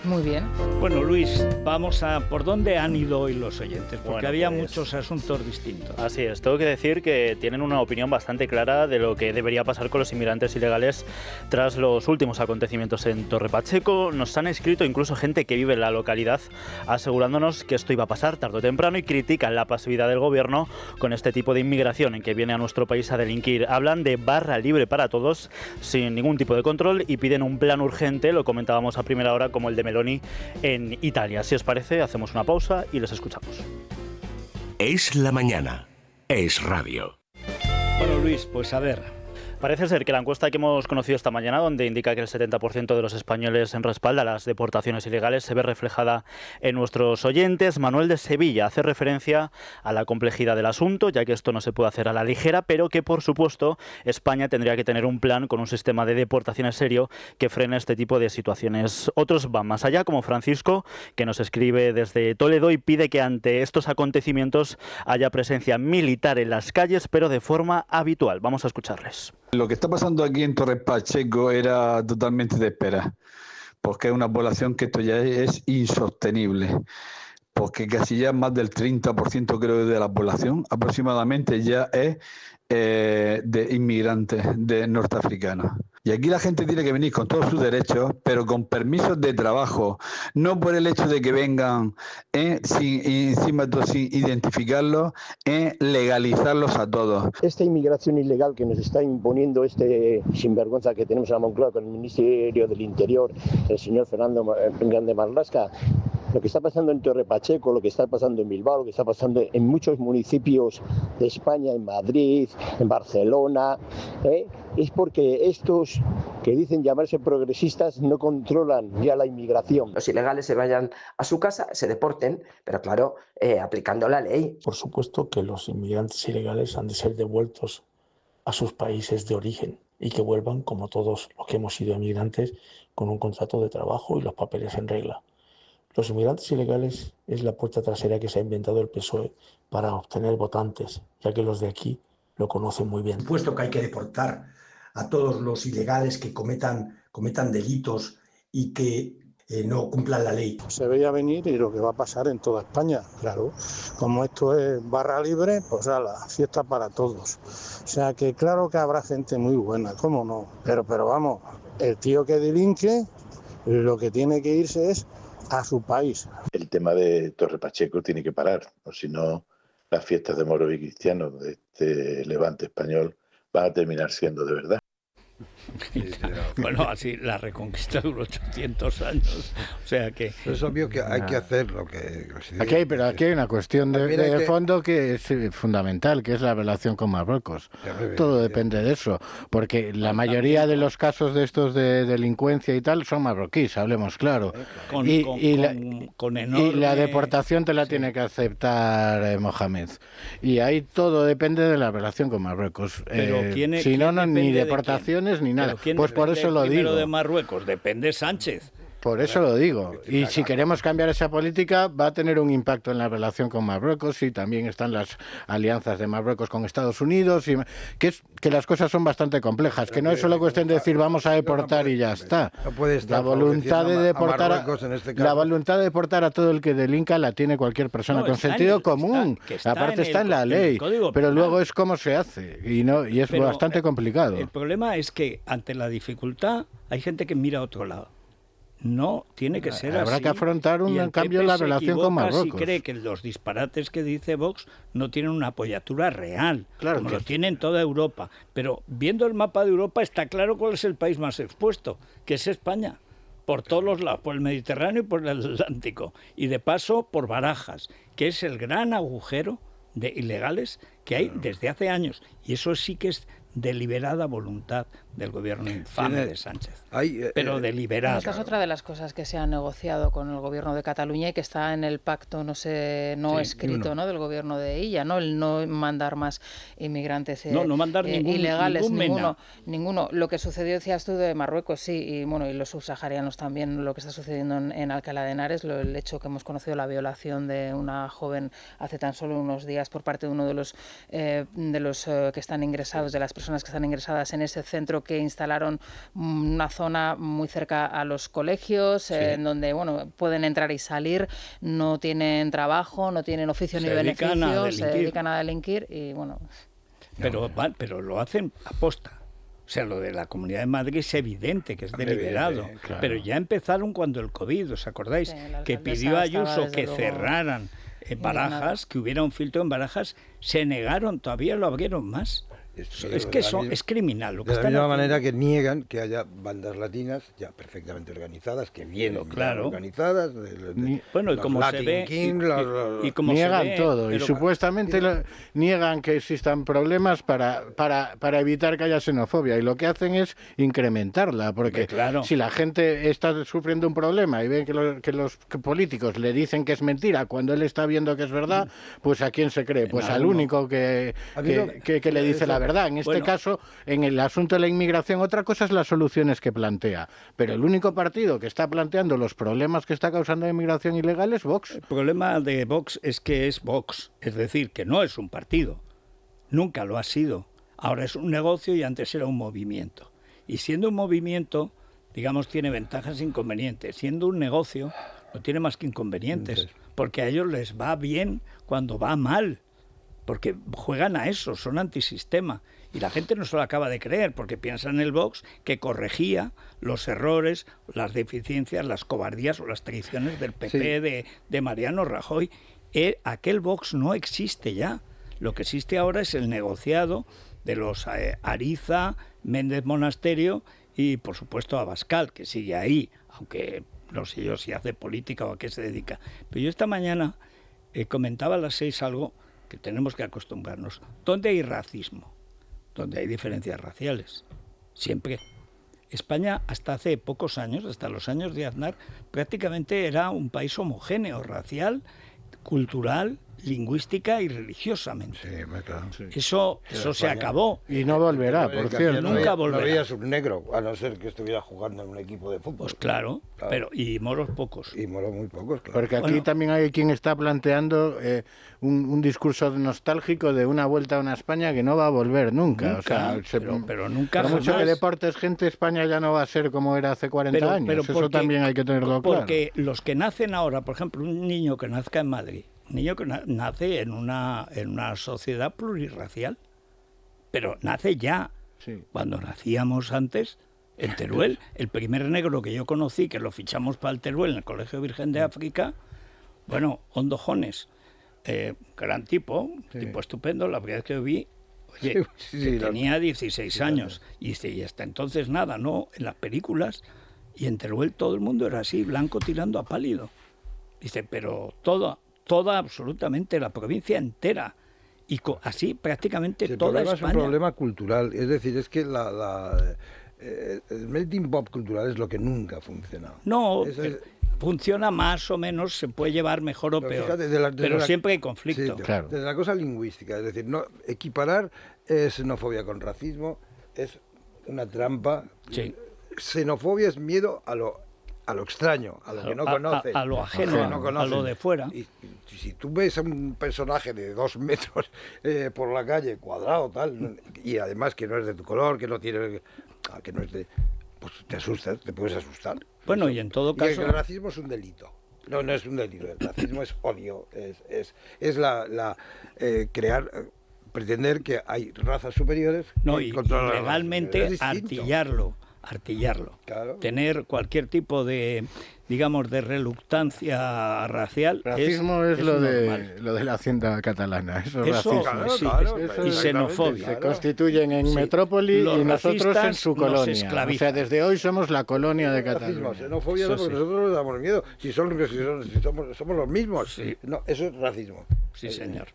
S4: Muy bien.
S1: Bueno, Luis, vamos a por dónde han ido hoy los oyentes, porque
S11: bueno,
S1: había
S11: pues,
S1: muchos asuntos distintos.
S11: Así es, tengo que decir que tienen una opinión bastante clara de lo que debería pasar con los inmigrantes ilegales tras los últimos acontecimientos en Torre Pacheco. Nos han escrito incluso gente que vive en la localidad asegurándonos que esto iba a pasar tarde o temprano y critican la pasividad del gobierno con este tipo de inmigración en que viene a nuestro país a delinquir. Hablan de barra libre para todos, sin ningún tipo de control, y piden un plan urgente, lo comentábamos a primera hora, como el de Meloni en Italia. Si os parece, hacemos una pausa y les escuchamos.
S7: Es la mañana. Es radio.
S1: Bueno, Luis, pues a ver.
S11: Parece ser que la encuesta que hemos conocido esta mañana, donde indica que el 70% de los españoles respalda las deportaciones ilegales, se ve reflejada en nuestros oyentes. Manuel de Sevilla hace referencia a la complejidad del asunto, ya que esto no se puede hacer a la ligera, pero que, por supuesto, España tendría que tener un plan con un sistema de deportaciones serio que frene este tipo de situaciones. Otros van más allá, como Francisco, que nos escribe desde Toledo y pide que ante estos acontecimientos haya presencia militar en las calles, pero de forma habitual. Vamos a escucharles.
S12: Lo que está pasando aquí en Torre Pacheco era totalmente de esperar, porque es una población que esto ya es insostenible, porque casi ya más del 30% creo de la población aproximadamente ya es de inmigrantes de norteafricanos. Y aquí la gente tiene que venir con todos sus derechos, pero con permisos de trabajo, no por el hecho de que vengan sin identificarlos, legalizarlos a todos.
S13: Esta inmigración ilegal que nos está imponiendo este sinvergüenza que tenemos en la Moncloa con el Ministerio del Interior, el señor Fernando Grande Marlaska, lo que está pasando en Torre Pacheco, lo que está pasando en Bilbao, lo que está pasando en muchos municipios de España, en Madrid, en Barcelona, es porque estos que dicen llamarse progresistas no controlan ya la inmigración.
S14: Los ilegales se vayan a su casa, se deporten, pero claro, aplicando la ley.
S15: Por supuesto que los inmigrantes ilegales han de ser devueltos a sus países de origen y que vuelvan, como todos los que hemos sido inmigrantes, con un contrato de trabajo y los papeles en regla. Los inmigrantes ilegales es la puerta trasera que se ha inventado el PSOE para obtener votantes, ya que los de aquí lo conocen muy bien.
S16: Por supuesto que hay que deportar a todos los ilegales que cometan delitos y que no cumplan la ley.
S17: Se veía venir y lo que va a pasar en toda España, claro. Como esto es barra libre, pues a la fiesta para todos. O sea que claro que habrá gente muy buena, ¿cómo no? Pero vamos, el tío que delinque, lo que tiene que irse es a su país.
S18: El tema de Torre Pacheco tiene que parar, o si no, las fiestas de moros y cristianos de este levante español van a terminar siendo de verdad.
S1: Bueno, así la reconquista duró 800 años, o sea que...
S2: Es obvio que hay que hacer lo que...
S3: Aquí hay una cuestión de fondo que es fundamental, que es la relación con Marruecos. Todo depende de eso, porque la mayoría de los casos de estos de delincuencia y tal son marroquíes, hablemos claro. Y la deportación te la tiene que aceptar Mohamed. Y ahí todo depende de la relación con Marruecos. Si no, ni deportaciones ni nada. Pues por eso lo digo.
S1: De Marruecos depende Sánchez.
S3: Por eso lo digo. Y si queremos cambiar esa política, va a tener un impacto en la relación con Marruecos, y también están las alianzas de Marruecos con Estados Unidos, y que las cosas son bastante complejas, que no es solo cuestión de decir vamos a deportar y ya está. La voluntad de deportar a todo el que delinca la tiene cualquier persona con sentido común. Aparte está en la ley, pero luego es cómo se hace y es bastante complicado.
S1: El problema es que ante la dificultad hay gente que mira a otro lado. No tiene que ser así.
S3: Habrá que afrontar un cambio en la relación con Marruecos.
S1: Si cree que los disparates que dice Vox no tienen una apoyatura real,
S3: claro,
S1: como lo tiene en toda Europa. Pero viendo el mapa de Europa está claro cuál es el país más expuesto, que es España. Por todos los lados, por el Mediterráneo y por el Atlántico. Y de paso por Barajas, que es el gran agujero de ilegales que hay desde hace años. Y eso sí que es deliberada voluntad del gobierno infame de Sánchez. Pero deliberada.
S4: Esta es otra de las cosas que se ha negociado con el gobierno de Cataluña y que está en el pacto escrito, ¿no? Del gobierno de Illa, ¿no? El no mandar más inmigrantes
S1: no mandar
S4: ilegales, ninguno. Lo que sucedió, decías tú, de Marruecos, sí, y los subsaharianos también, lo que está sucediendo en Alcalá de Henares, el hecho que hemos conocido, la violación de una joven hace tan solo unos días por parte de uno de los que están ingresados, de las personas que están ingresadas en ese centro que instalaron una zona muy cerca a los colegios, en donde pueden entrar y salir, no tienen trabajo, no tienen oficio ni beneficio, se dedican a delinquir y
S1: Pero lo hacen aposta. O sea, lo de la Comunidad de Madrid es evidente que es deliberado, claro. Pero ya empezaron cuando el COVID, ¿os acordáis? Que pidió a Ayuso que cerraran Barajas, que hubiera un filtro en Barajas, se negaron, todavía lo abrieron más. Es que es criminal. Lo que
S2: de la
S1: están
S2: misma
S1: haciendo.
S2: manera que niegan que haya bandas latinas ya perfectamente organizadas, que vienen
S1: claro.
S2: organizadas.
S1: Bueno, y como se ve,
S3: y como niegan todo, y supuestamente niegan que existan problemas para evitar que haya xenofobia, y lo que hacen es incrementarla, porque si la gente está sufriendo un problema y ven que los políticos le dicen que es mentira cuando él está viendo que es verdad, pues ¿a quién se cree? Pues al único que le dice la verdad. En este caso, en el asunto de la inmigración, otra cosa es las soluciones que plantea, pero el único partido que está planteando los problemas que está causando la inmigración ilegal es Vox.
S1: El problema de Vox es que es Vox, es decir, que no es un partido, nunca lo ha sido. Ahora es un negocio y antes era un movimiento. Y siendo un movimiento, digamos, tiene ventajas e inconvenientes. Siendo un negocio, no tiene más que inconvenientes, porque a ellos les va bien cuando va mal. Porque juegan a eso, son antisistema. Y la gente no se lo acaba de creer, porque piensa en el Vox que corregía los errores, las deficiencias, las cobardías o las traiciones del PP de Mariano Rajoy. Aquel Vox no existe ya. Lo que existe ahora es el negociado de los Ariza, Méndez Monasterio y, por supuesto, Abascal, que sigue ahí, aunque no sé yo si hace política o a qué se dedica. Pero yo esta mañana comentaba a las 6 algo que tenemos que acostumbrarnos. ¿Dónde hay racismo? Donde hay diferencias raciales. Siempre. España, hasta hace pocos años, hasta los años de Aznar, prácticamente era un país homogéneo, racial, cultural, lingüística y religiosamente. Eso se acabó.
S3: Y no volverá, por cierto.
S1: Nunca volverá.
S2: No veías un negro, a no ser que estuviera jugando en un equipo de fútbol.
S1: Pues claro. Pero y moros pocos.
S2: Y moros muy pocos, claro.
S3: Porque aquí también hay quien está planteando un discurso nostálgico de una vuelta a una España que no va a volver nunca.
S1: Pero nunca
S3: por mucho que deportes gente, España ya no va a ser como era hace 40 años. Pero eso también hay que tenerlo claro.
S1: Porque los que nacen ahora, por ejemplo, un niño que nazca en Madrid, un niño que nace en una sociedad plurirracial, pero nace ya. Cuando nacíamos antes, en Teruel, el primer negro que yo conocí, que lo fichamos para el Teruel en el Colegio Virgen de África, bueno, Hondo Jones, gran tipo, tipo estupendo, la primera vez que lo vi, oye, tenía 16 años, y hasta entonces nada, ¿no? En las películas, y en Teruel todo el mundo era así, blanco tirando a pálido. Dice, pero toda absolutamente, la provincia entera, y así prácticamente toda España.
S2: El problema es un problema cultural, es decir, es que el melting pot cultural es lo que nunca ha funcionado.
S1: No, funciona más o menos, se puede llevar mejor o peor, pero siempre hay conflicto.
S2: Claro. Desde la cosa lingüística, es decir, no equiparar xenofobia con racismo es una trampa. Xenofobia es miedo a lo extraño, a lo que no conoces.
S1: A lo ajeno, a lo de fuera.
S2: Y si tú ves a un personaje de 2 metros por la calle, cuadrado, tal, y además que no es de tu color, que no tiene... que no es de... pues te asustas, te puedes asustar.
S1: Bueno, y en todo caso...
S2: el racismo es un delito. No es un delito, el racismo es odio, es pretender que hay razas superiores...
S1: No, y legalmente artillarlo.
S2: Claro.
S1: Tener cualquier tipo de, digamos, de reluctancia racial.
S3: Racismo es lo de la hacienda catalana. Eso es racismo.
S2: Claro,
S1: y xenofobia.
S3: Se constituyen en metrópoli y nosotros en su colonia. O sea, desde hoy somos la colonia de Cataluña.
S2: Xenofobia no, porque nosotros le damos miedo. Si somos los mismos. No, eso es racismo.
S1: Sí, señor.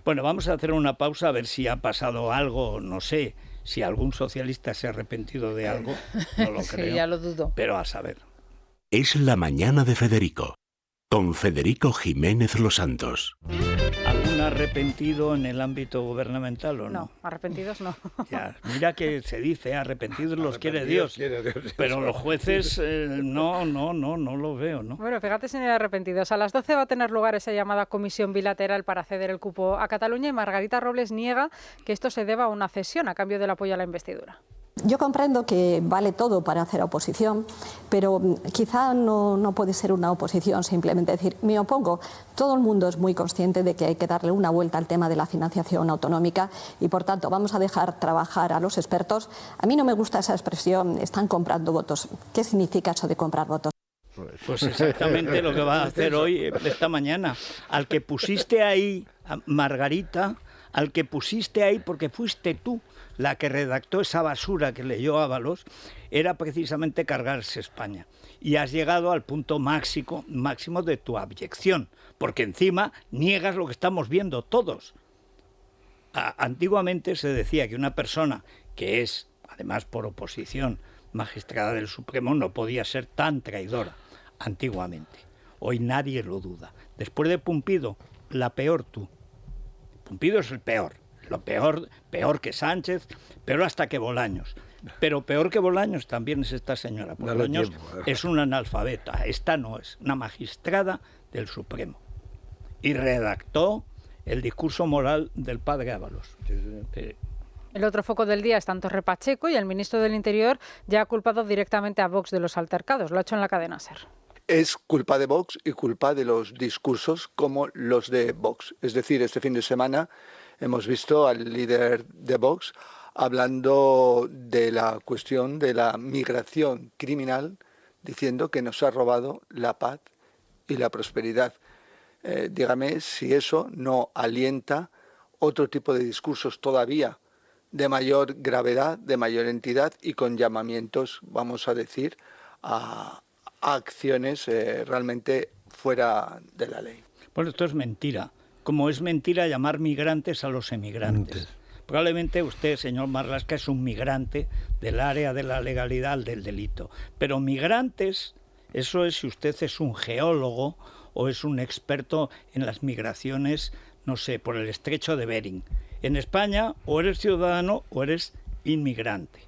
S1: Bueno, vamos a hacer una pausa a ver si ha pasado algo, no sé. Si algún socialista se ha arrepentido de algo, no lo creo.
S4: Sí, ya lo dudo.
S1: Pero a saber.
S7: Es la mañana de Federico, con Federico Jiménez Los Santos.
S1: ¿Algún arrepentido en el ámbito gubernamental o no?
S8: No, arrepentidos no.
S1: Ya, mira que se dice, arrepentidos los quiere Dios. Pero los jueces no lo veo, ¿no?
S8: Bueno, fíjate si no hay arrepentidos. A las 12 va a tener lugar esa llamada comisión bilateral para ceder el cupo a Cataluña y Margarita Robles niega que esto se deba a una cesión a cambio del apoyo a la investidura.
S19: Yo comprendo que vale todo para hacer oposición, pero quizá no puede ser una oposición simplemente decir me opongo. Todo el mundo es muy consciente de que hay que darle una vuelta al tema de la financiación autonómica y por tanto vamos a dejar trabajar a los expertos. A mí no me gusta esa expresión, están comprando votos. ¿Qué significa eso de comprar votos?
S1: Pues exactamente lo que va a hacer hoy, esta mañana. Al que pusiste ahí, a Margarita, al que pusiste ahí, porque fuiste tú la que redactó esa basura que leyó Ábalos, era precisamente cargarse España. Y has llegado al punto máximo de tu abyección, porque encima niegas lo que estamos viendo todos. Antiguamente se decía que una persona que es, además por oposición, magistrada del Supremo, no podía ser tan traidora, antiguamente. Hoy nadie lo duda. Después de Pumpido, la peor tú. Pumpido es el peor. Lo peor que Sánchez, peor hasta que Bolaños. Pero peor que Bolaños también es esta señora. Bolaños es una analfabeta. Esta no, es una magistrada del Supremo. Y redactó el discurso moral del padre Ábalos.
S4: El otro foco del día está en Torre Pacheco y el ministro del Interior ya ha culpado directamente a Vox de los altercados. Lo ha hecho en la cadena SER.
S20: Es culpa de Vox y culpa de los discursos como los de Vox. Es decir, este fin de semana hemos visto al líder de Vox hablando de la cuestión de la migración criminal, diciendo que nos ha robado la paz y la prosperidad. Dígame si eso no alienta otro tipo de discursos todavía de mayor gravedad, de mayor entidad y con llamamientos, vamos a decir, a acciones realmente fuera de la ley.
S1: Bueno, esto es mentira. Como es mentira llamar migrantes a los emigrantes. Probablemente usted, señor Marlaska, es un migrante del área de la legalidad, del delito. Pero migrantes, eso es si usted es un geólogo o es un experto en las migraciones, no sé, por el estrecho de Bering. En España o eres ciudadano o eres inmigrante.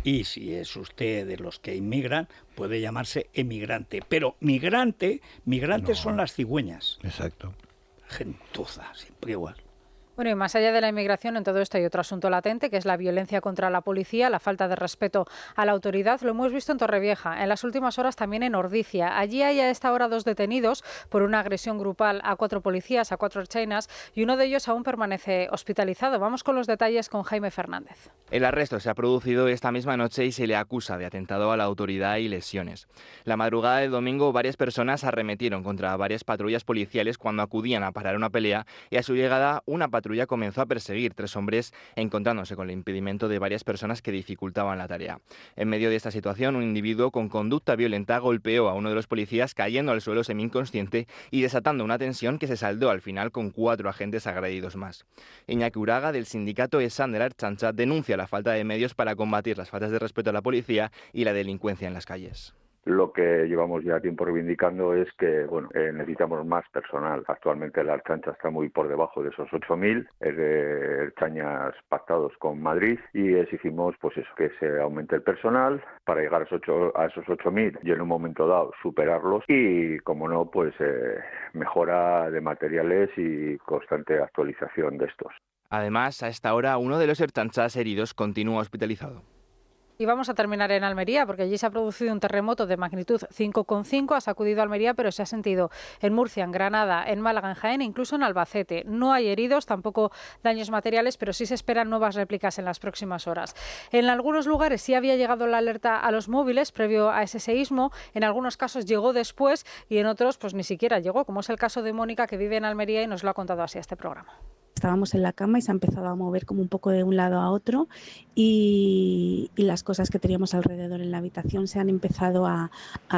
S1: Y si es usted de los que inmigran, puede llamarse emigrante. Pero migrantes son las cigüeñas.
S2: Exacto.
S1: Gentuza, siempre igual.
S4: Bueno, y más allá de la inmigración, en todo esto hay otro asunto latente, que es la violencia contra la policía, la falta de respeto a la autoridad. Lo hemos visto en Torrevieja, en las últimas horas también en Ordicia. Allí hay a esta hora 2 detenidos por una agresión grupal a 4 policías, a 4 ertzainas, y uno de ellos aún permanece hospitalizado. Vamos con los detalles con Jaime Fernández.
S21: El arresto se ha producido esta misma noche y se le acusa de atentado a la autoridad y lesiones. La madrugada del domingo, varias personas arremetieron contra varias patrullas policiales cuando acudían a parar una pelea y a su llegada una patrulla comenzó a perseguir 3 hombres encontrándose con el impedimento de varias personas que dificultaban la tarea. En medio de esta situación, un individuo con conducta violenta golpeó a uno de los policías cayendo al suelo semi-inconsciente y desatando una tensión que se saldó al final con 4 agentes agredidos más. Iñaki Uraga, del sindicato ESAN de la Ertzaintza, denuncia la falta de medios para combatir las faltas de respeto a la policía y la delincuencia en las calles.
S22: Lo que llevamos ya tiempo reivindicando es que necesitamos más personal. Actualmente la Ertzaintza está muy por debajo de esos 8.000 ertzainas pactados con Madrid y exigimos que se aumente el personal para llegar a esos 8.000 y en un momento dado superarlos y, como no, mejora de materiales y constante actualización de estos.
S21: Además, a esta hora uno de los ertzainas heridos continúa hospitalizado.
S4: Y vamos a terminar en Almería, porque allí se ha producido un terremoto de magnitud 5,5, ha sacudido Almería, pero se ha sentido en Murcia, en Granada, en Málaga, en Jaén, incluso en Albacete. No hay heridos, tampoco daños materiales, pero sí se esperan nuevas réplicas en las próximas horas. En algunos lugares sí había llegado la alerta a los móviles previo a ese seísmo, en algunos casos llegó después y en otros pues ni siquiera llegó, como es el caso de Mónica, que vive en Almería y nos lo ha contado así a este programa.
S23: Estábamos en la cama y se ha empezado a mover como un poco de un lado a otro y las cosas que teníamos alrededor en la habitación se han empezado a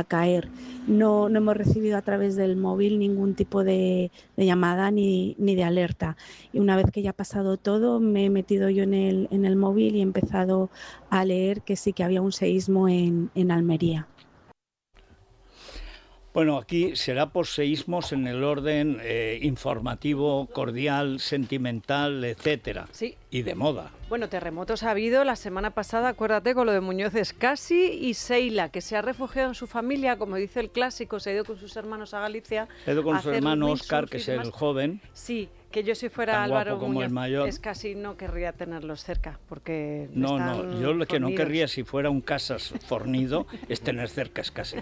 S23: caer. No hemos recibido a través del móvil ningún tipo de llamada ni de alerta. Y una vez que ya ha pasado todo, me he metido yo en el móvil y he empezado a leer que sí que había un seísmo en Almería.
S1: Bueno, aquí será por seísmos en el orden informativo, cordial, sentimental, etcétera.
S24: Sí.
S1: Y de moda.
S24: Bueno, terremotos ha habido la semana pasada, acuérdate, con lo de Muñoz Escasi y Seila, que se ha refugiado en su familia, como dice el clásico, se ha ido con sus hermanos a Galicia.
S1: Ha ido con su hermano Óscar, que es el joven.
S24: Sí, que yo si fuera
S1: tan
S24: Álvaro
S1: guapo como el mayor.
S24: Escasi no querría tenerlos cerca, porque
S1: No, yo lo que no
S24: fornidos.
S1: querría si fuera un Casas fornido es tener cerca Escasi.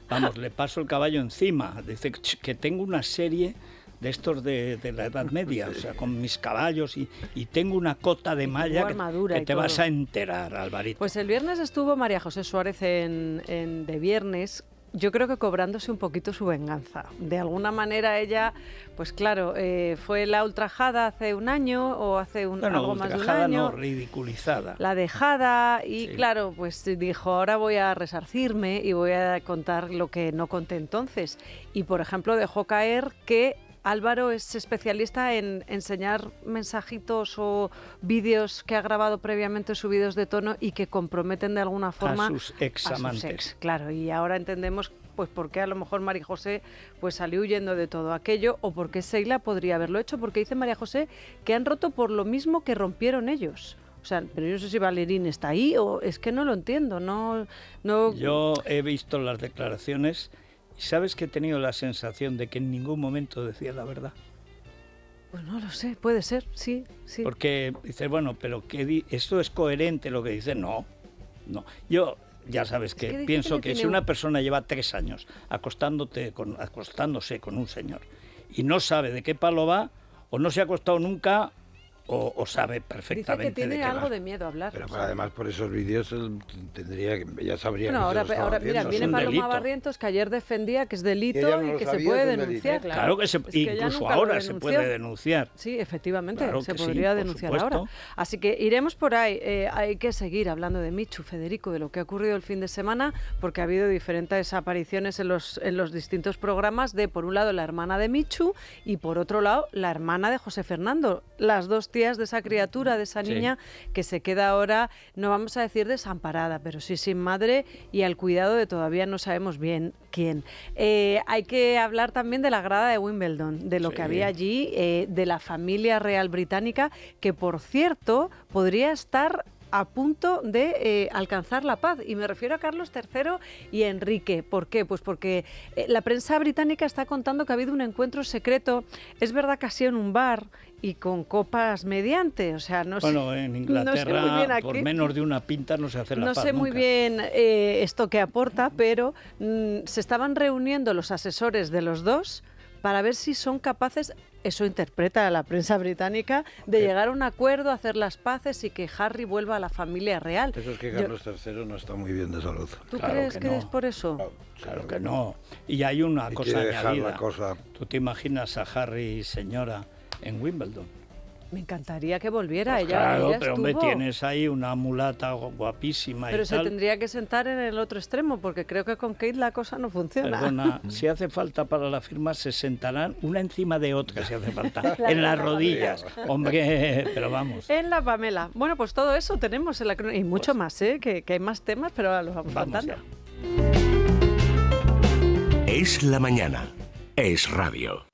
S1: Vamos, le paso el caballo encima. Dice que tengo una serie de estos de la Edad Media, o sea, con mis caballos y tengo una cota de malla que te vas a enterar, Alvarito.
S24: Pues el viernes estuvo María José Suárez de Viernes yo creo que cobrándose un poquito su venganza. De alguna manera ella, pues claro, fue la ultrajada hace un año o hace algo más de un año.
S1: No, ridiculizada.
S24: La dejada y claro, pues dijo, ahora voy a resarcirme y voy a contar lo que no conté entonces. Y por ejemplo dejó caer que Álvaro es especialista en enseñar mensajitos o vídeos que ha grabado previamente subidos de tono y que comprometen de alguna forma
S1: a sus ex.
S24: Claro, y ahora entendemos pues por qué a lo mejor María José pues salió huyendo de todo aquello o por qué Sheila podría haberlo hecho, porque dice María José que han roto por lo mismo que rompieron ellos. O sea, pero yo no sé si Valerín está ahí o es que no lo entiendo. No.
S1: Yo he visto las declaraciones. ¿Sabes que he tenido la sensación de que en ningún momento decía la verdad?
S24: Pues no lo sé, puede ser, sí.
S1: Porque dices, bueno, pero ¿esto es coherente lo que dice? No. Yo, ya sabes que pienso que si una persona lleva 3 años acostándose con un señor y no sabe de qué palo va, o no se ha acostado nunca, o sabe perfectamente
S24: dice que tiene
S1: de qué
S24: algo
S1: va.
S24: de miedo a hablar.
S2: Pero además por esos vídeos ya sabría
S24: bueno,
S2: que
S24: ahora mira, viene Paloma Barrientos, que ayer defendía que es delito y que se puede denunciar.
S1: Claro que incluso ahora se puede denunciar.
S24: Sí, efectivamente,
S1: claro
S24: se podría denunciar ahora. Así que iremos por ahí. Hay que seguir hablando de Michu, Federico, de lo que ha ocurrido el fin de semana, porque ha habido diferentes apariciones en los distintos programas de, por un lado, la hermana de Michu y, por otro lado, la hermana de José Fernando. Las dos tías de esa criatura, de esa niña que se queda ahora, no vamos a decir desamparada, pero sí sin madre y al cuidado de todavía no sabemos bien quién. Hay que hablar también de la grada de Wimbledon, de lo que había allí, de la familia real británica, que por cierto podría estar a punto de alcanzar la paz. Y me refiero a Carlos III y Enrique. ¿Por qué? Pues porque la prensa británica está contando que ha habido un encuentro secreto, es verdad que ha sido en un bar y con copas mediante, o sea, no sé.
S1: Bueno, en Inglaterra, no sé muy bien por menos de una pinta no se hace la paz.
S24: No sé muy bien esto que aporta, pero se estaban reuniendo los asesores de los dos para ver si son capaces, eso interpreta la prensa británica, de llegar a un acuerdo, hacer las paces y que Harry vuelva a la familia real.
S2: Eso es que Carlos III no está muy bien de salud.
S24: ¿Tú crees que es por eso?
S1: Claro que no. Y hay una cosa añadida. ¿Tú te imaginas a Harry señora en Wimbledon?
S24: Me encantaría que volviera.
S1: Pues
S24: ella
S1: claro,
S24: ella
S1: pero
S24: estuvo.
S1: hombre, tienes ahí una mulata guapísima
S24: pero
S1: y
S24: se
S1: tal.
S24: tendría que sentar en el otro extremo, porque creo que con Kate la cosa no funciona.
S1: Perdona, si hace falta para la firma, se sentarán una encima de otra, si hace falta, en las rodillas. Hombre, pero vamos.
S24: En la Pamela. Bueno, pues todo eso tenemos en la crónica. Y mucho más, que hay más temas, pero ahora los vamos contando.
S7: Es la mañana. Es radio.